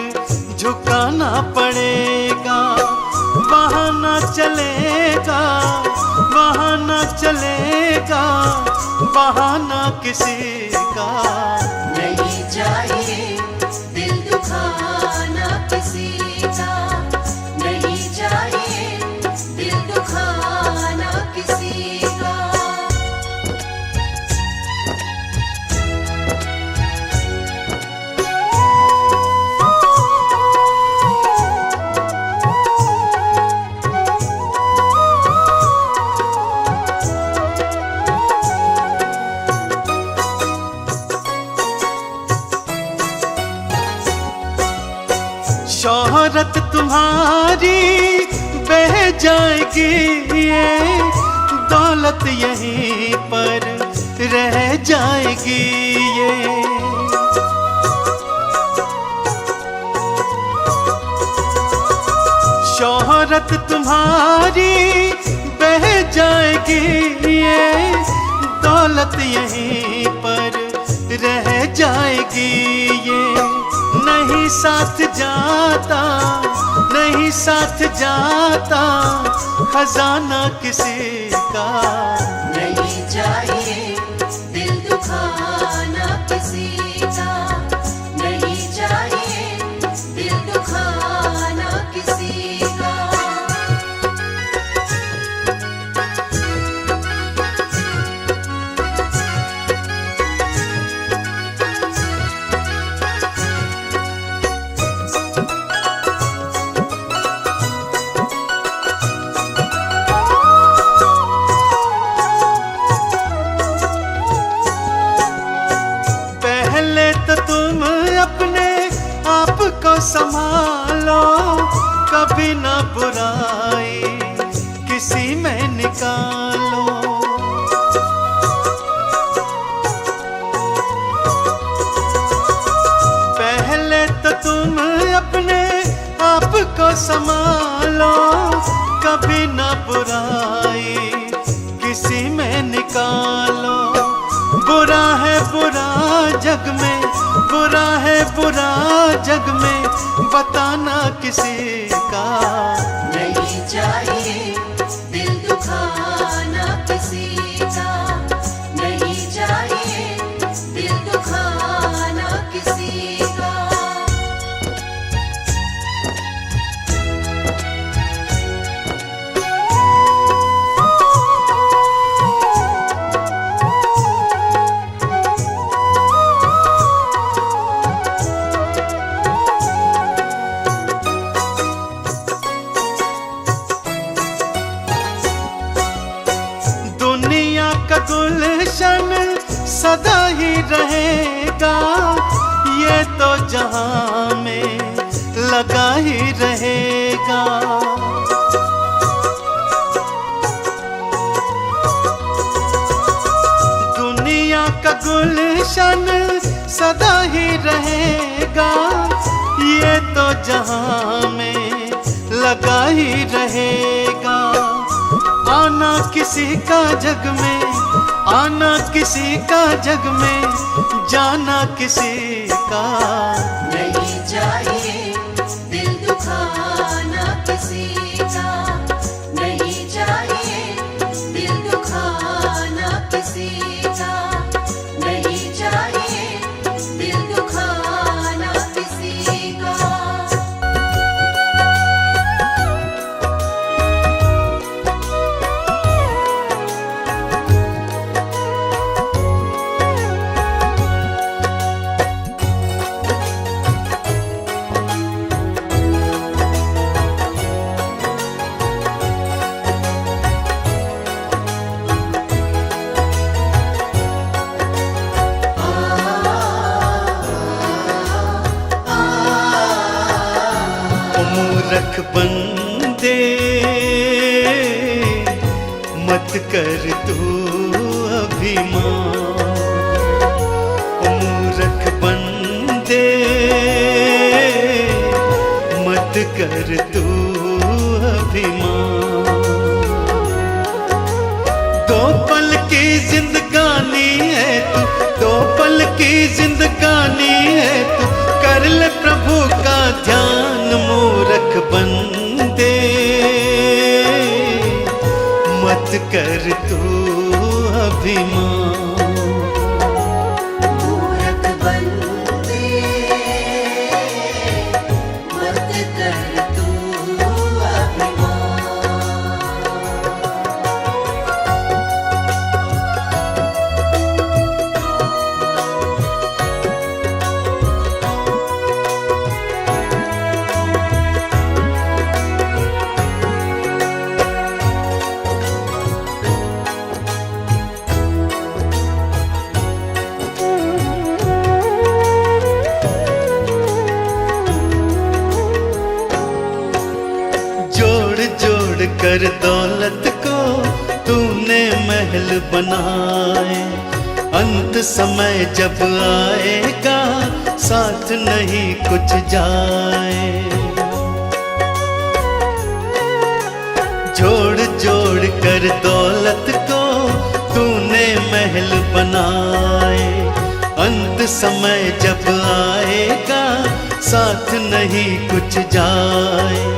झुकाना पड़ेगा। वहाँ बहाना चलेगा, बहाना चलेगा, बहाना किसी का नहीं चाहिए दिल दुखाना किसी का, नहीं चाहिए दिल दुखाना किसी का। शोहरत तुम्हारी बह जाएगी, ये दौलत यहीं पर रह जाएगी, ये शोहरत तुम्हारी बह जाएगी, ये दौलत यहीं पर रह जाएगी, ये नहीं साथ जाता, नहीं साथ जाता खजाना किसी का। नहीं चाहिए दिल दुखाना किसी का, नहीं चाहिए दिल दुखाना किसी का। तुम अपने आप को संभालो, कभी ना बुराई किसी में निकालो। पहले तो तुम अपने आप को संभालो, कभी ना बुराई किसी में निकालो। बुरा है बुरा जग में, बुरा है बुरा जग में, बताना किसी का। नहीं चाहिए दिल दुखाना किसी का, नहीं चाहिए दिल दुखाना किसी का। दुनिया का गुलशन सदा ही रहेगा, ये तो जहां में लगा ही रहेगा। दुनिया का गुलशन सदा ही रहेगा, ये तो जहां में लगा ही रहेगा। आना किसी का जग में, आना किसी का जग में, जाना किसी का। नहीं चाहिए दिल दुखाना किसी का, नहीं चाहिए दिल दुखाना किसी का, नहीं चाहिए दिल दुखाना किसी का। मूर्ख बंदे मत कर तू अभिमान, मूर्ख बंदे मत कर तू अभिमान। दो पल की जिंदगानी है तू, दो पल की जिंदगानी है तू, कर ले प्रभु का ध्यान मूर्ख बंदे। कर दौलत को तूने महल बनाए, अंत समय जब आएगा साथ नहीं कुछ जाए। जोड़ जोड़ कर दौलत को तूने महल बनाए, अंत समय जब आएगा साथ नहीं कुछ जाए।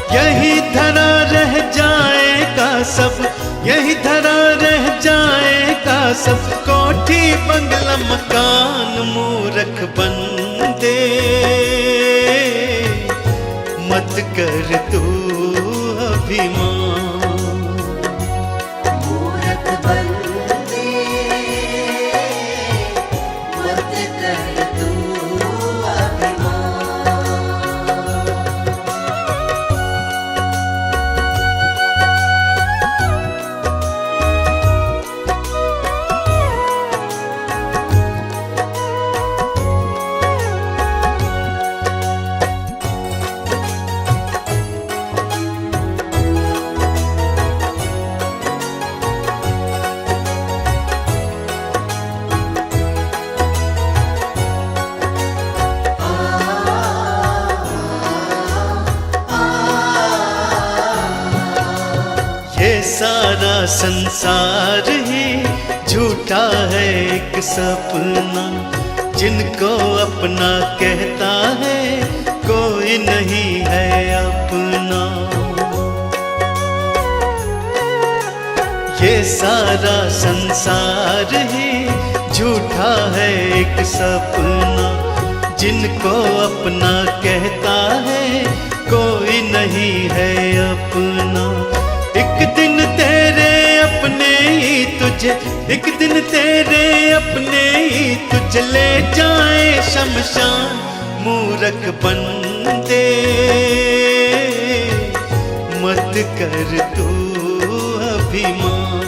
यही धरा रह जाएगा सब, यही धरा रह जाएगा सब, कोठी बंगला मकान मूरख बंदे, मत कर तू अभिमान। मूरख बंदे मत कर तू अभिमान। ये सारा संसार ही झूठा है एक सपना, जिनको अपना कहता है कोई नहीं है अपना। ये सारा संसार ही झूठा है एक सपना, जिनको अपना कहता है कोई नहीं है अपना। एक दिन तेरे अपने ही तुझे, एक दिन तेरे अपने ही तुझे ले जाए शमशान, मूरख बंदे मत कर तू अभिमान।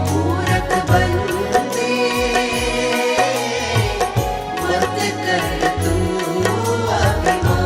मूरख बंदे मत कर तू अभिमान।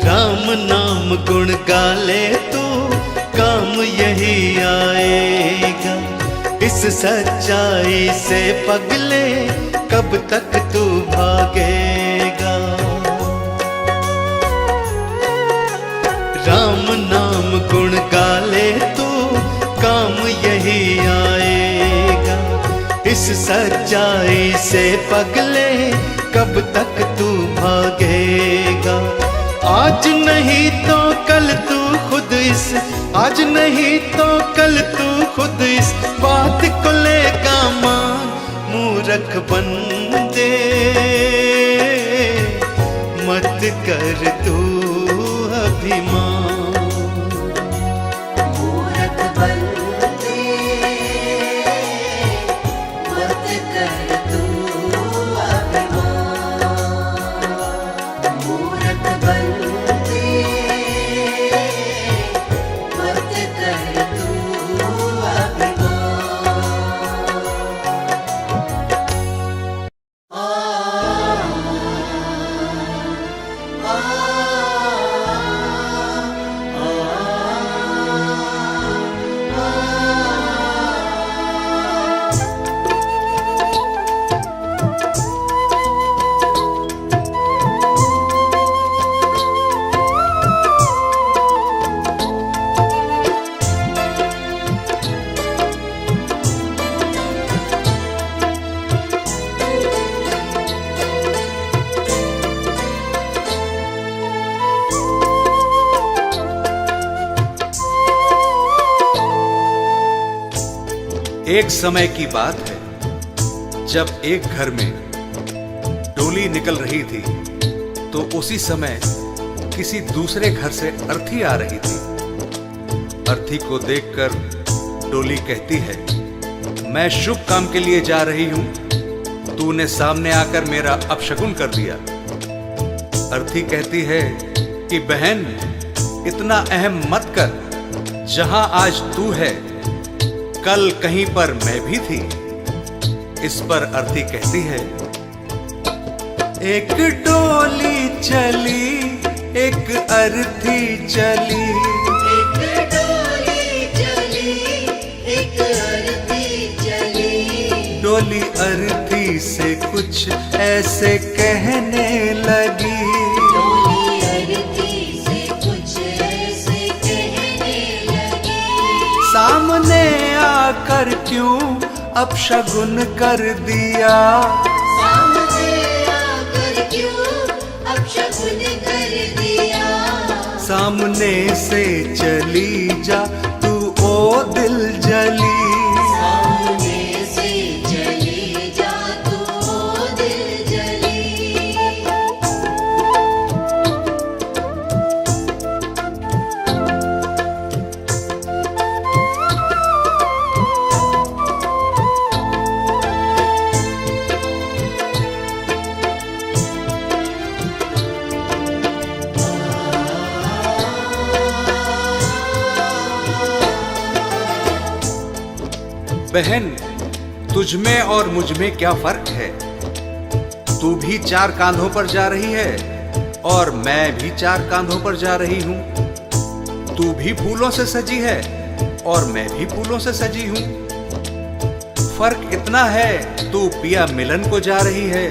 राम नाम गुण गाले तो काम यही आएगा, इस सच्चाई से पगले कब तक तू भागेगा। राम नाम गुण गाले तो काम यही आएगा, इस सच्चाई से पगले कब तक तू भागेगा। आज नहीं तो कल तू खुद इस, आज नहीं तो कल तू खुद इस बात को लेगा मान, मूरख बंदे मत कर तू अभिमान। मूरख बंदे मत कर तू अभिमान। मूरख बंदे मत कर तू अभिमान। एक समय की बात है जब एक घर में डोली निकल रही थी तो उसी समय किसी दूसरे घर से अर्थी आ रही थी। अर्थी को देखकर डोली कहती है, मैं शुभ काम के लिए जा रही हूं, तूने सामने आकर मेरा अपशगुन कर दिया। अर्थी कहती है कि बहन, इतना अहम मत कर, जहां आज तू है कल कहीं पर मैं भी थी। इस पर अर्थी कहती है, एक डोली चली एक अर्थी चली, एक डोली चली एक अर्थी चली। डोली अर्थी से कुछ ऐसे कहने लगी, डोली अर्थी से कुछ ऐसे कहने लगी। सामने आकर क्यों अपशगुन कर दिया, सामने आकर क्यों अपशगुन कर दिया। सामने से चली जा तू ओ दिल जली, सामने से चली जा तू ओ दिल जली। बहन, तुझ में और मुझ में क्या फर्क है? तू भी 4 कांधों पर जा रही है और मैं भी 4 कांधों पर जा रही हूं। तू भी फूलों से सजी है और मैं भी फूलों से सजी हूं। फर्क इतना है, तू पिया मिलन को जा रही है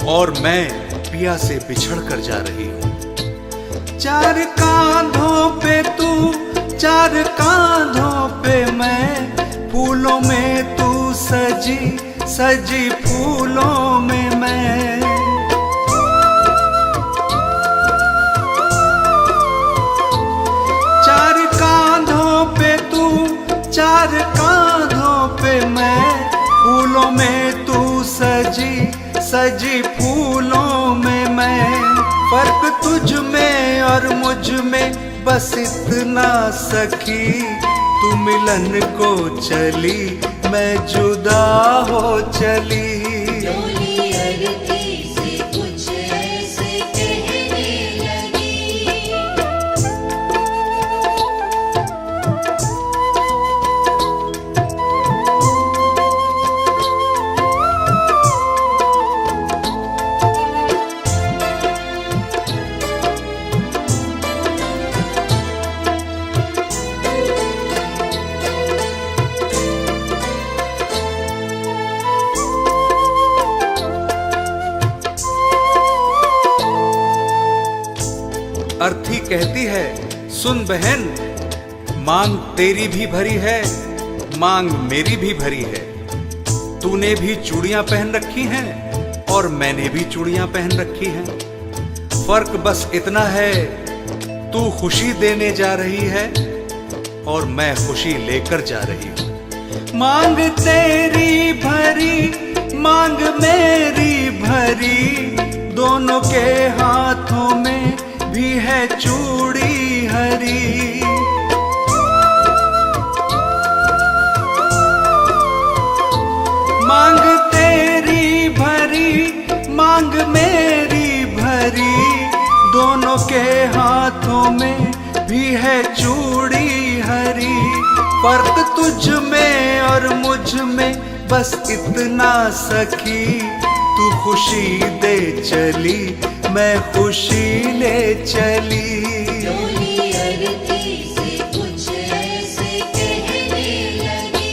और मैं पिया से बिछड़ कर जा रही हूं। 4 कांधों पे तू 4 कांधों पे मैं, फूलों में तू सजी सजी फूलों में मैं। 4 कांधों पे तू 4 कांधों पे मैं, फूलों में तू सजी सजी फूलों में मैं। फर्क तुझ में और मुझ में बस इतना सखी, तू मिलन को चली मैं जुदा हो चली। डोली अर्थी से कुछ ऐसे कहने लगी। अर्थी कहती है, सुन बहन, मांग तेरी भी भरी है, मांग मेरी भी भरी है। तूने भी चूड़ियां पहन रखी हैं और मैंने भी चूड़ियां पहन रखी हैं। फर्क बस इतना है, तू खुशी देने जा रही है और मैं खुशी लेकर जा रही हूं। मांग तेरी भरी मांग मेरी भरी, दोनों के हाथों में भी है चूड़ी हरी। मांग तेरी भरी मांग मेरी भरी, दोनों के हाथों में भी है चूड़ी हरी। फर्क तुझ में और मुझ में बस इतना सखी, तू खुशी दे चली मैं खुशी ले चली। डोली अर्थी से कुछ ऐसे कहने लगी।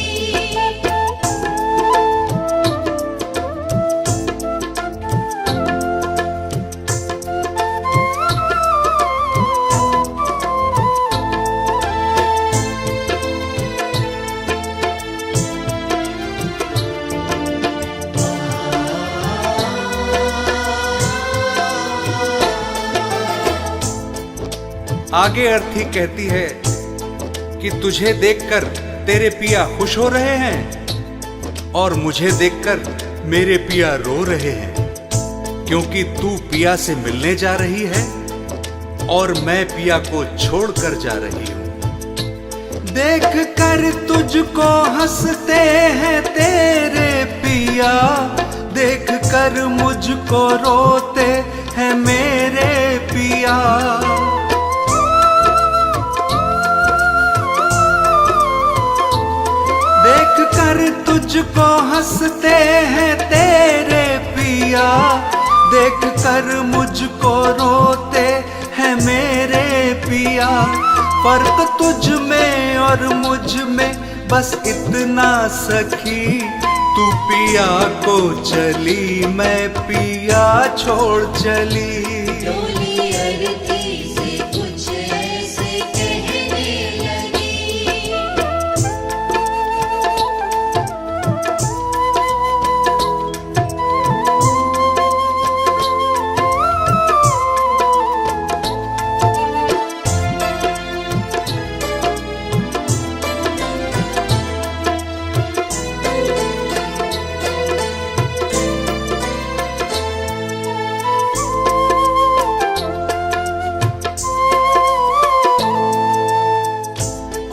आगे अर्थी कहती है कि तुझे देखकर तेरे पिया खुश हो रहे हैं और मुझे देखकर मेरे पिया रो रहे हैं, क्योंकि तू पिया से मिलने जा रही है और मैं पिया को छोड़कर जा रही हूं। देख कर तुझको हंसते हैं तेरे पिया, देख कर मुझको रोते हैं मेरे पिया। देख कर तुझको हंसते हैं तेरे पिया, देख कर मुझको रोते हैं मेरे पिया। फर्क तुझ में और मुझ में बस इतना सखी, तू पिया को चली मैं पिया छोड़ चली। डोली अरती से कुछ ऐसे कहने लगी।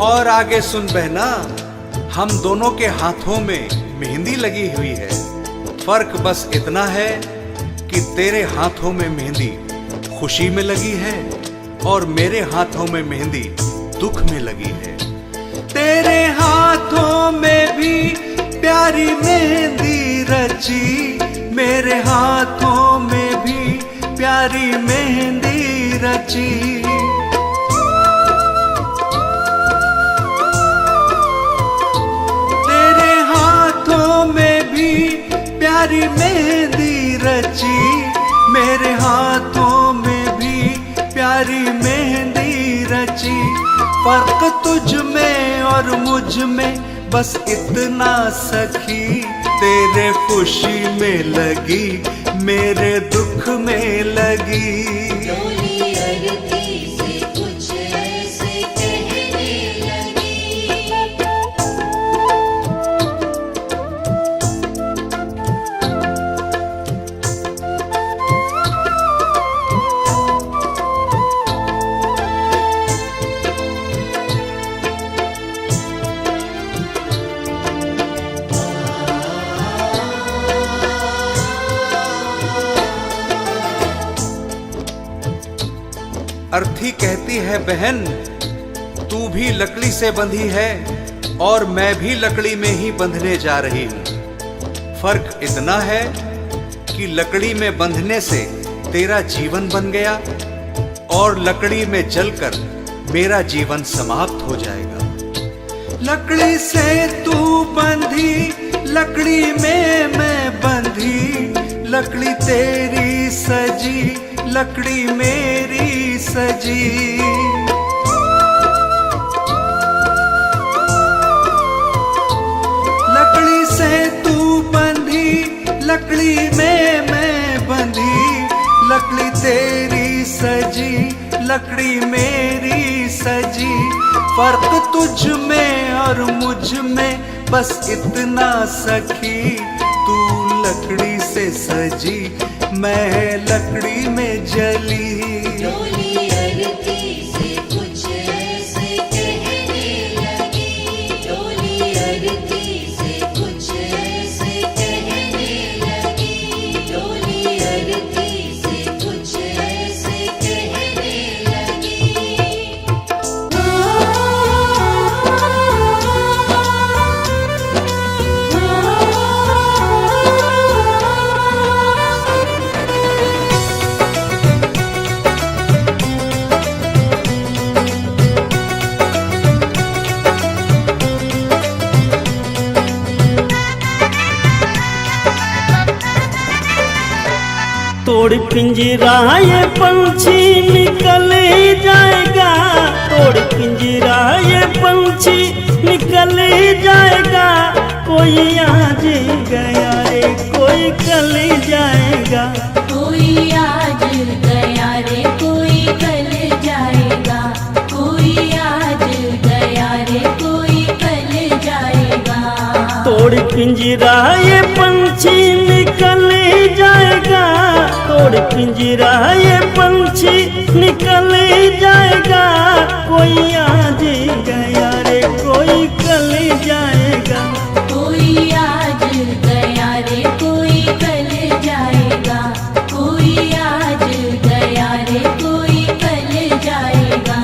और आगे सुन बहना, हम दोनों के हाथों में मेहंदी लगी हुई है। फर्क बस इतना है कि तेरे हाथों में मेहंदी खुशी में लगी है और मेरे हाथों में मेहंदी दुख में लगी है। तेरे हाथों में भी प्यारी मेहंदी रची, मेरे हाथों में भी प्यारी मेहंदी रची। प्यारी मेहंदी रची, मेरे हाथों में भी प्यारी मेहंदी रची। फर्क तुझ में और मुझ में बस इतना सखी, तेरे खुशी में लगी मेरे दुख में लगी। डोली अरती से कुछ ऐसे कहने लगी। अर्थी कहती है बहन, तू भी लकड़ी से बंधी है और मैं भी लकड़ी में ही बंधने जा रही हूं। फर्क इतना है कि लकड़ी में बंधने से तेरा जीवन बन गया और लकड़ी में जलकर मेरा जीवन समाप्त हो जाएगा। लकड़ी से तू बंधी, लकड़ी में मैं बंधी, लकड़ी तेरी सजी, लकड़ी मेरी सजी। लकड़ी से तू बंधी, लकड़ी में मैं बंधी, लकड़ी तेरी सजी, लकड़ी मेरी सजी। फर्क तुझ में और मुझ में बस इतना सखी, तू लकड़ी से सजी मैं लकड़ी में जली। डोली अरती से कुछ ऐसे कहने लगी। डोली अरती से कुछ ऐसे कहने लगी। डोली अरती से कुछ ऐसे कहने लगी। तोड़ पिंजरा ये पंछी निकल जाएगा, तोड़ पिंजरा ये पंछी निकल जाएगा। कोई आज गया रे कोई कल जाएगा। कोई आज गया रे कोई कल जाएगा। कोई आज गया रे कोई कल जाएगा। तोड़ पिंजरा ये पंछी निकल जाएगा, तोड़ तोड़ पिंजरा ये पंछी निकल जाएगा, कोई आज गया रे कोई कल जाएगा। कोई आज गया रे कोई कल जाएगा, कोई आज गया रे कोई कल जाएगा।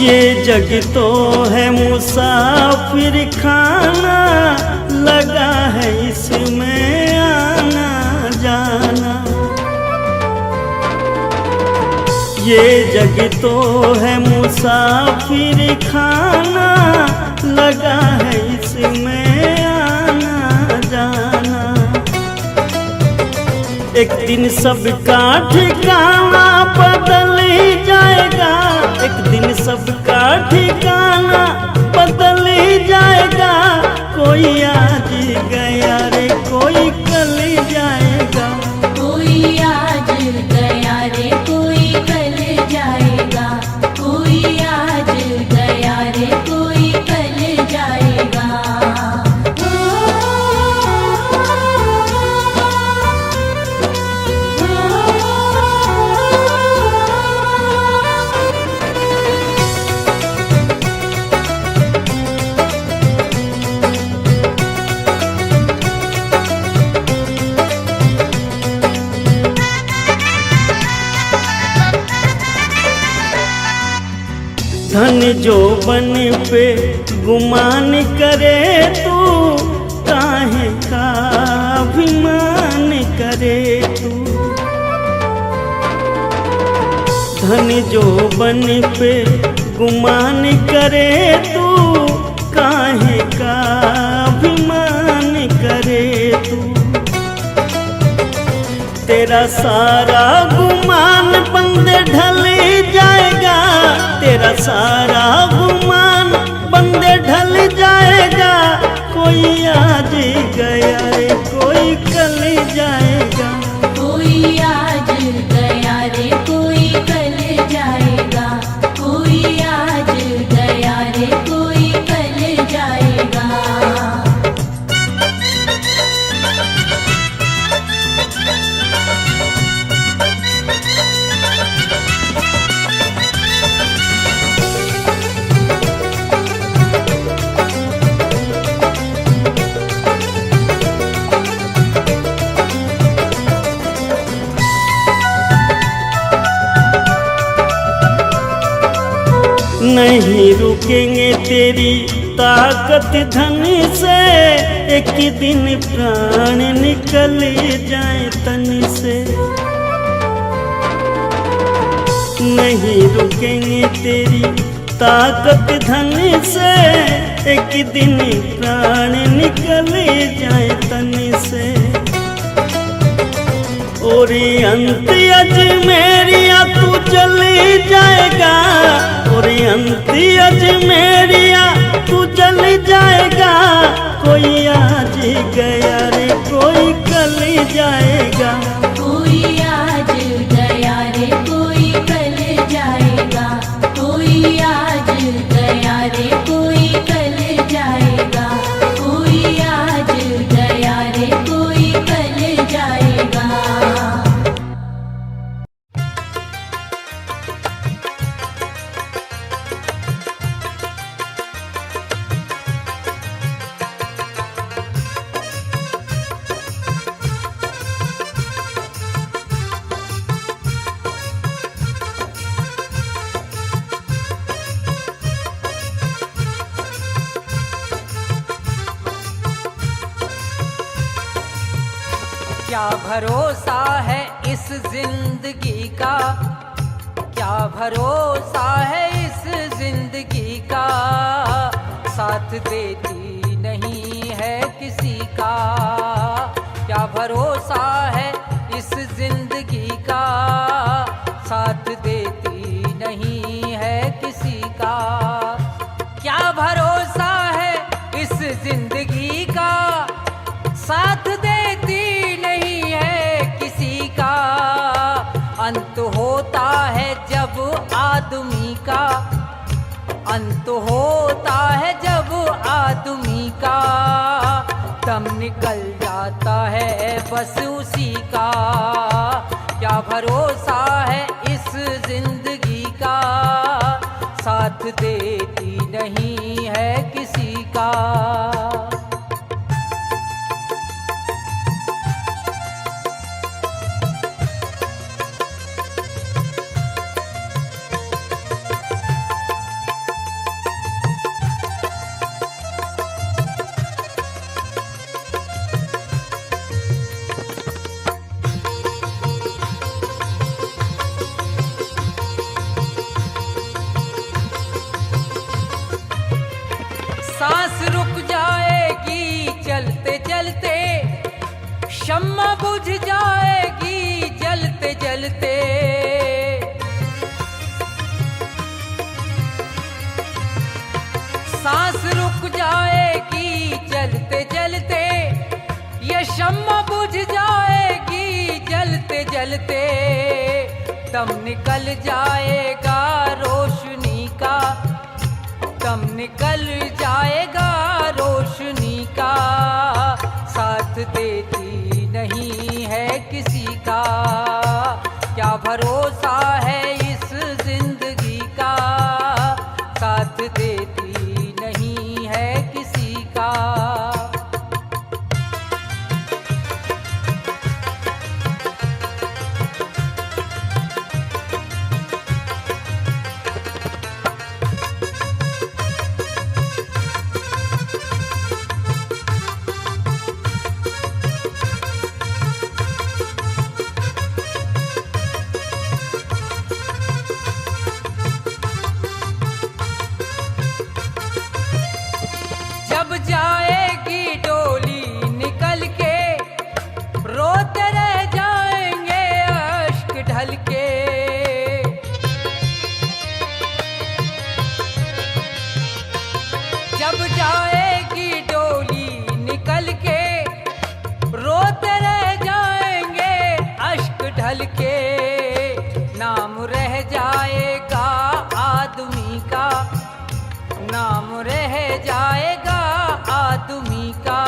ये जग तो है मुसाफिर खाना, लगा है इसमें आना जाना। ये जग तो है मुसाफिर खाना, लगा है इसमें आना जाना। एक दिन सबका ठिकाना बदल जाएगा, एक दिन सबका ठिकाना बदल जाएगा। कोई आज गया रे कोई कल जाएगा। कोई आज गया रे कोई कल जाएगा, कोई आज गया रे कोई कल जाएगा। धन जो बन पे गुमान करे तू, काहे का अभिमान करे तू। धन जो बन पे गुमान करे तू, काहे का अभिमान करे तू। तेरा सारा गुमान बंदे ढल जाएगा, तेरा सारा गुमान बंदे ढल जाएगा। कोई आज गया रे कोई कल जाएगा। कोई आज गया रे कोई कल जाएगा, कोई आज गया रे कोई कल जाएगा। नहीं रुकेंगे तेरी ताकत धन से, एक दिन प्राण निकल जाए तन से। नहीं रुकेंगे तेरी ताकत धन से, एक दिन प्राण निकल जाए तन से। और अंत अजमेरिया तू चली जाएगा, और अंत अजमेरिया तू चल जाएगा। कोई आज गया रे कोई कल जाएगा। कोई आज गया रे कोई कल जाएगा, कोई आज गया रे कोई कल जाएगा, कोई आज गया रे कोई कल जाएगा। क्या भरोसा है इस जिंदगी का, क्या भरोसा है इस जिंदगी का। साथ देती नहीं है किसी का, क्या भरोसा है इस जिंदगी का। साथ देती नहीं है किसी अंत होता है जब आदमी का, दम निकल जाता है बस उसी का। क्या भरोसा है इस जिंदगी का, साथ देती नहीं है किसी का। सांस रुक जाएगी चलते चलते, शम्मा बुझ जाएगी जलते जलते। सांस रुक जाएगी चलते चलते, ये शम्मा बुझ जाएगी जलते जलते। दम निकल जाएगा रोशनी का, दम निकल जाएगा रोशनी का। साथ देती नहीं है किसी का, क्या भरोसा है इस जिंदगी का, साथ देती नहीं है किसी का। जब जाएगी डोली निकल के, रोते रह जाएंगे अश्क ढल के। जब जाएगी डोली निकल के, रोते रह जाएंगे अश्क ढल के। नाम रह जाएगा आदमी का, नाम रह जाएगा आदमी का।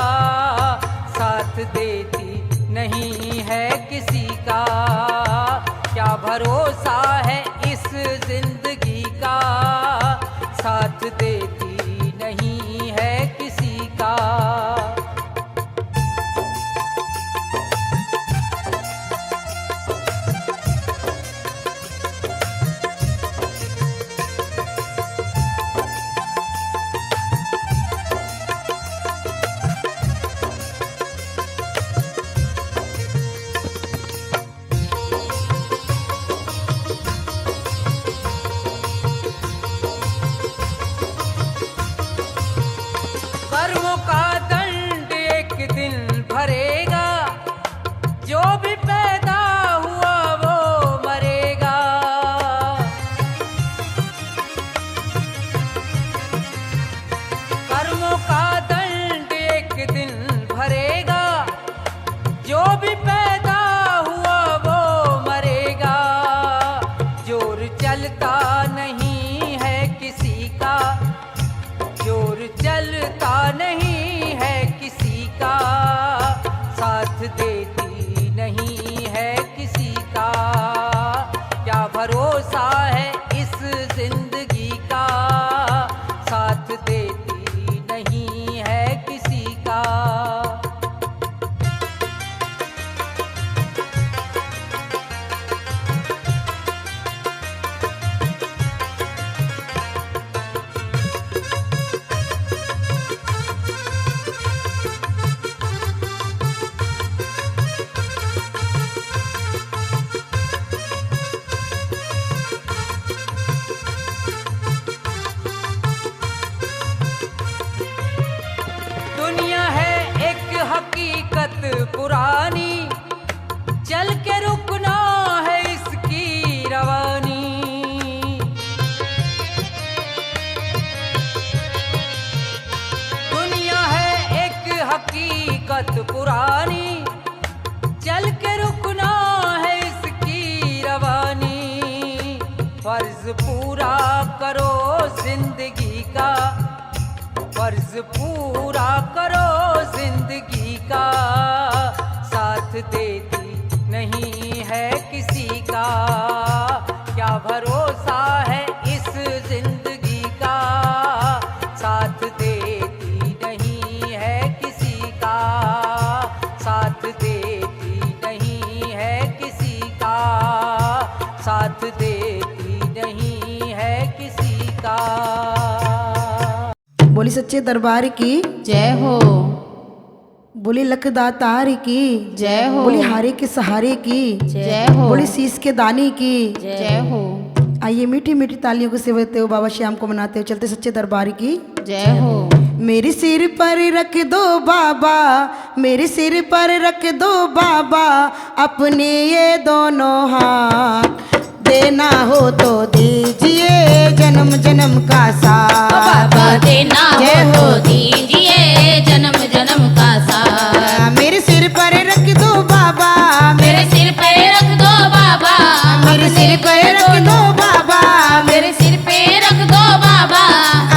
साथ देती नहीं है किसी का, क्या भरोसा है इस जिंदगी का, साथ देती नहीं है किसी का। कर्मों का दंड एक दिन भरेगा, जो भी पैदा हुआ वो मरेगा। कर्मों का दंड एक दिन भरेगा, जो भी पैदा हुआ वो मरेगा। जोर चलता नहीं है किसी का, जोर चलता नहीं है किसी का, साथ देती नहीं है किसी का। क्या भरोसा है इस जिंदगी का, साथ देती नहीं है किसी का। दुनिया है एक हकीकत पुरानी, चल के रुकना है इसकी रवानी। दुनिया है एक हकीकत पुरानी, चल के रुकना है इसकी रवानी। फर्ज पूरा करो जिंदगी बोली सच्चे दरबार की जय हो, बोली लखदातार की जय हो, बोली हारे के सहारे की जय हो, बोली शीश के दानी की जय हो, आइए मीठी मीठी तालियों को सेवते हो बाबा श्याम को मनाते हो चलते सच्चे दरबार की जय हो। मेरे सिर पर रख दो बाबा, मेरे सिर पर रख दो बाबा अपने ये दोनों हाथ, देना हो तो दीजिए जन्म जन्म का साथ। बाबा देना हो तो दीजिए जन्म जन्म का साथ। मेरे सिर पर रख दो बाबा, मेरे सिर पे रख दो बाबा, मेरे सिर पर रख दो बाबा, मेरे सिर पे रख दो बाबा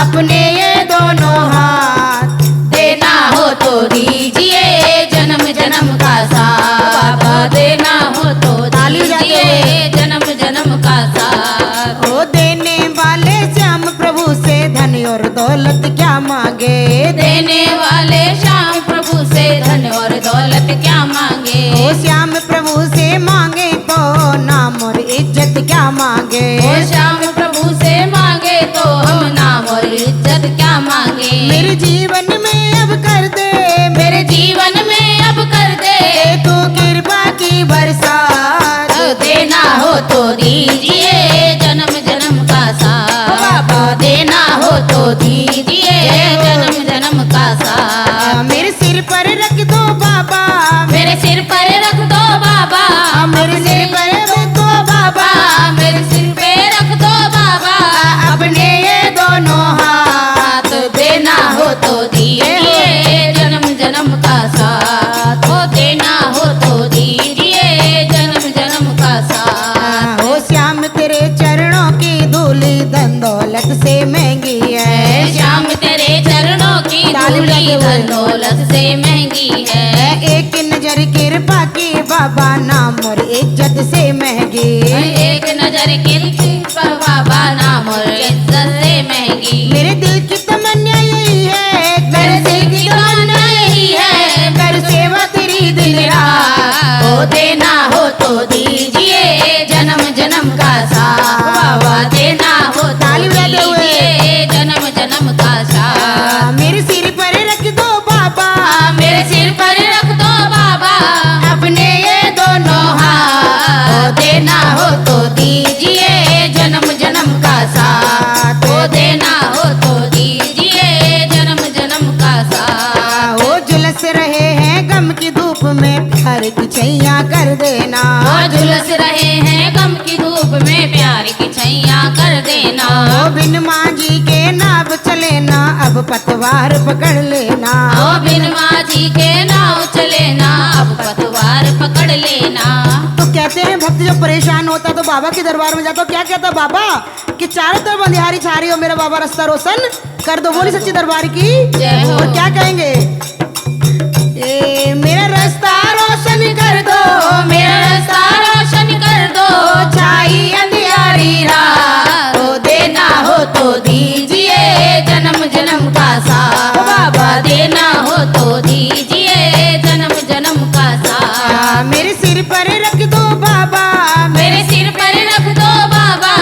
अपने ये दोनों हाथ, देना हो तो दीजिए जन्म जन्म का साथ। बाबा देना हो तो दीजिए जन्म जन्म का साथ। ओ देने वाले श्याम प्रभु से धन और दौलत क्या मांगे, देने वाले श्याम प्रभु से धन और दौलत क्या मांगे। ओ श्याम प्रभु से मांगे तो नाम और इज्जत क्या मांगे, ओ श्याम प्रभु से मांगे तो हम नाम और इज्जत क्या मांगे। मेरे जीवन में अब कर दे, मेरे जीवन में अब कर दे तू कृपा की बरसात, देना हो तो दीजिए जन्म जन्म का साथ। बाबा देना हो तो दीजिए जन्म जन्म का साथ। मेरे सिर पर रख दो बाबा, मेरे सिर पर रख दो बाबा, मेरे सिर पर रख दो बाबा मेरे सिर पे रख दो बाबा अपने ये दोनों हाथ, देना हो तो दीजिए जन्म जन्म का साथ। हो देना हो तो दीजिए जन्म जन्म का साथ। ओ श्याम तेरे चरणों की धूली धन दौलत से महंगी है, श्याम तेरे चरणों की धूली धन दौलत से महंगी है। एक नजर कृपा की बाबा नाम और इज्जत से महंगी, एक नजर की बाबा नाम और इज्जत से महंगी। मेरे दिल की तमन्ना यही है, मेरे दिल की तमन्ना यही है, कर सेवा तेरी दिन रात, ओ देना हो तो दीजिए जन्म जन्म का साथ। बाबा देना हो तो ताली बजाते हुए। दीजिए जन्म जन्म का साथ। मेरे सिर पर रख दो बाबा, मेरे सिर पर रख दो बाबा अपने ये दोनों हाथ, ओ देना हो तो दीजिए जन्म जन्म का साथ। ओ देना हो तो दीजिए जन्म जन्म का साथ। ओ झुलस रहे हैं गम की धूप में प्यार की छैया कर देना, ओ झुलस रहे हैं गम की धूप में प्यार की छैया कर देना। ओ बिन मांझी के नाव चले ना अब पतवार पकड़ लेना, ओ बिन माझी के नाव चले ना अब पतवार पकड़ लेना। तो कहते हैं भक्त जब परेशान होता तो बाबा के दरबार में जाता तो क्या कहता बाबा कि चारों तरफ अंधियारी छा रही हो, मेरा बाबा रास्ता रोशन कर दो। बोली सच्ची दरबार की जय हो। और क्या कहेंगे, ए मेरा रास्ता रोशन कर दो, मेरा रास्ता रोशन कर दो, छाई अंधियारी रात, ओ देना हो तो दीजिए जन्म जन्म का साथ। बाबा देना हो तो दीजिए जन्म जन्म का साथ। मेरे सिर पर रख दो बाबा, मेरे सिर पर रख दो बाबा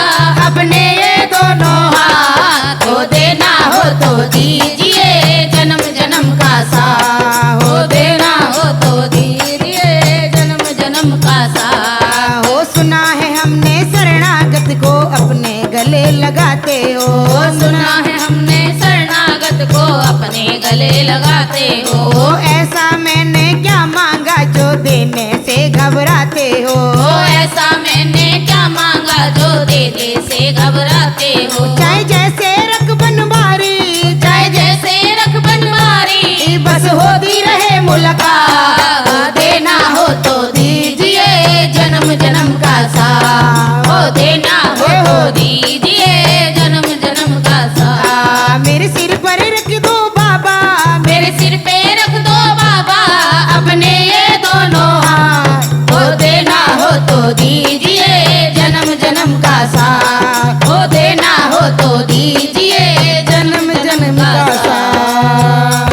अपने ये दोनों हाथ, ओ देना हो तो दीजिए जन्म जन्म का साथ। ओ देना हो तो दीजिए जन्म जन्म का साथ। हो सुना है हमने शरणागत को अपने गले लगाते हो, ओ सुना है हमने शरणागत को अपने गले लगाते हो। ओ ऐसा मैंने क्या मांगा जो देने से घबराते हो, ओ ऐसा मैंने क्या मांगा जो देने से घबराते हो। चाहे जैसे रख बनवारी, चाहे जैसे रख बनवारी बस होती रहे मुलाकात, देना हो तो दीजिए जन्म जन्म का साथ। ओ देना हो तो दीजिए जन्म जन्म का साथ। मेरे सिर पर रख दो बाबा, मेरे सिर पे रख दो बाबा अपने ये दोनों हाथ, ओ देना हो तो दीजिए जन्म जन्म का साथ। ओ देना हो तो दीजिए जन्म जन्म का साथ।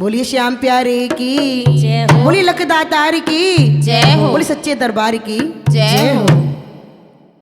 बोलिए श्याम प्यारे की जय हो, बोलिए लखदातार की जय हो, बोलिए सच्चे दरबार की जय हो।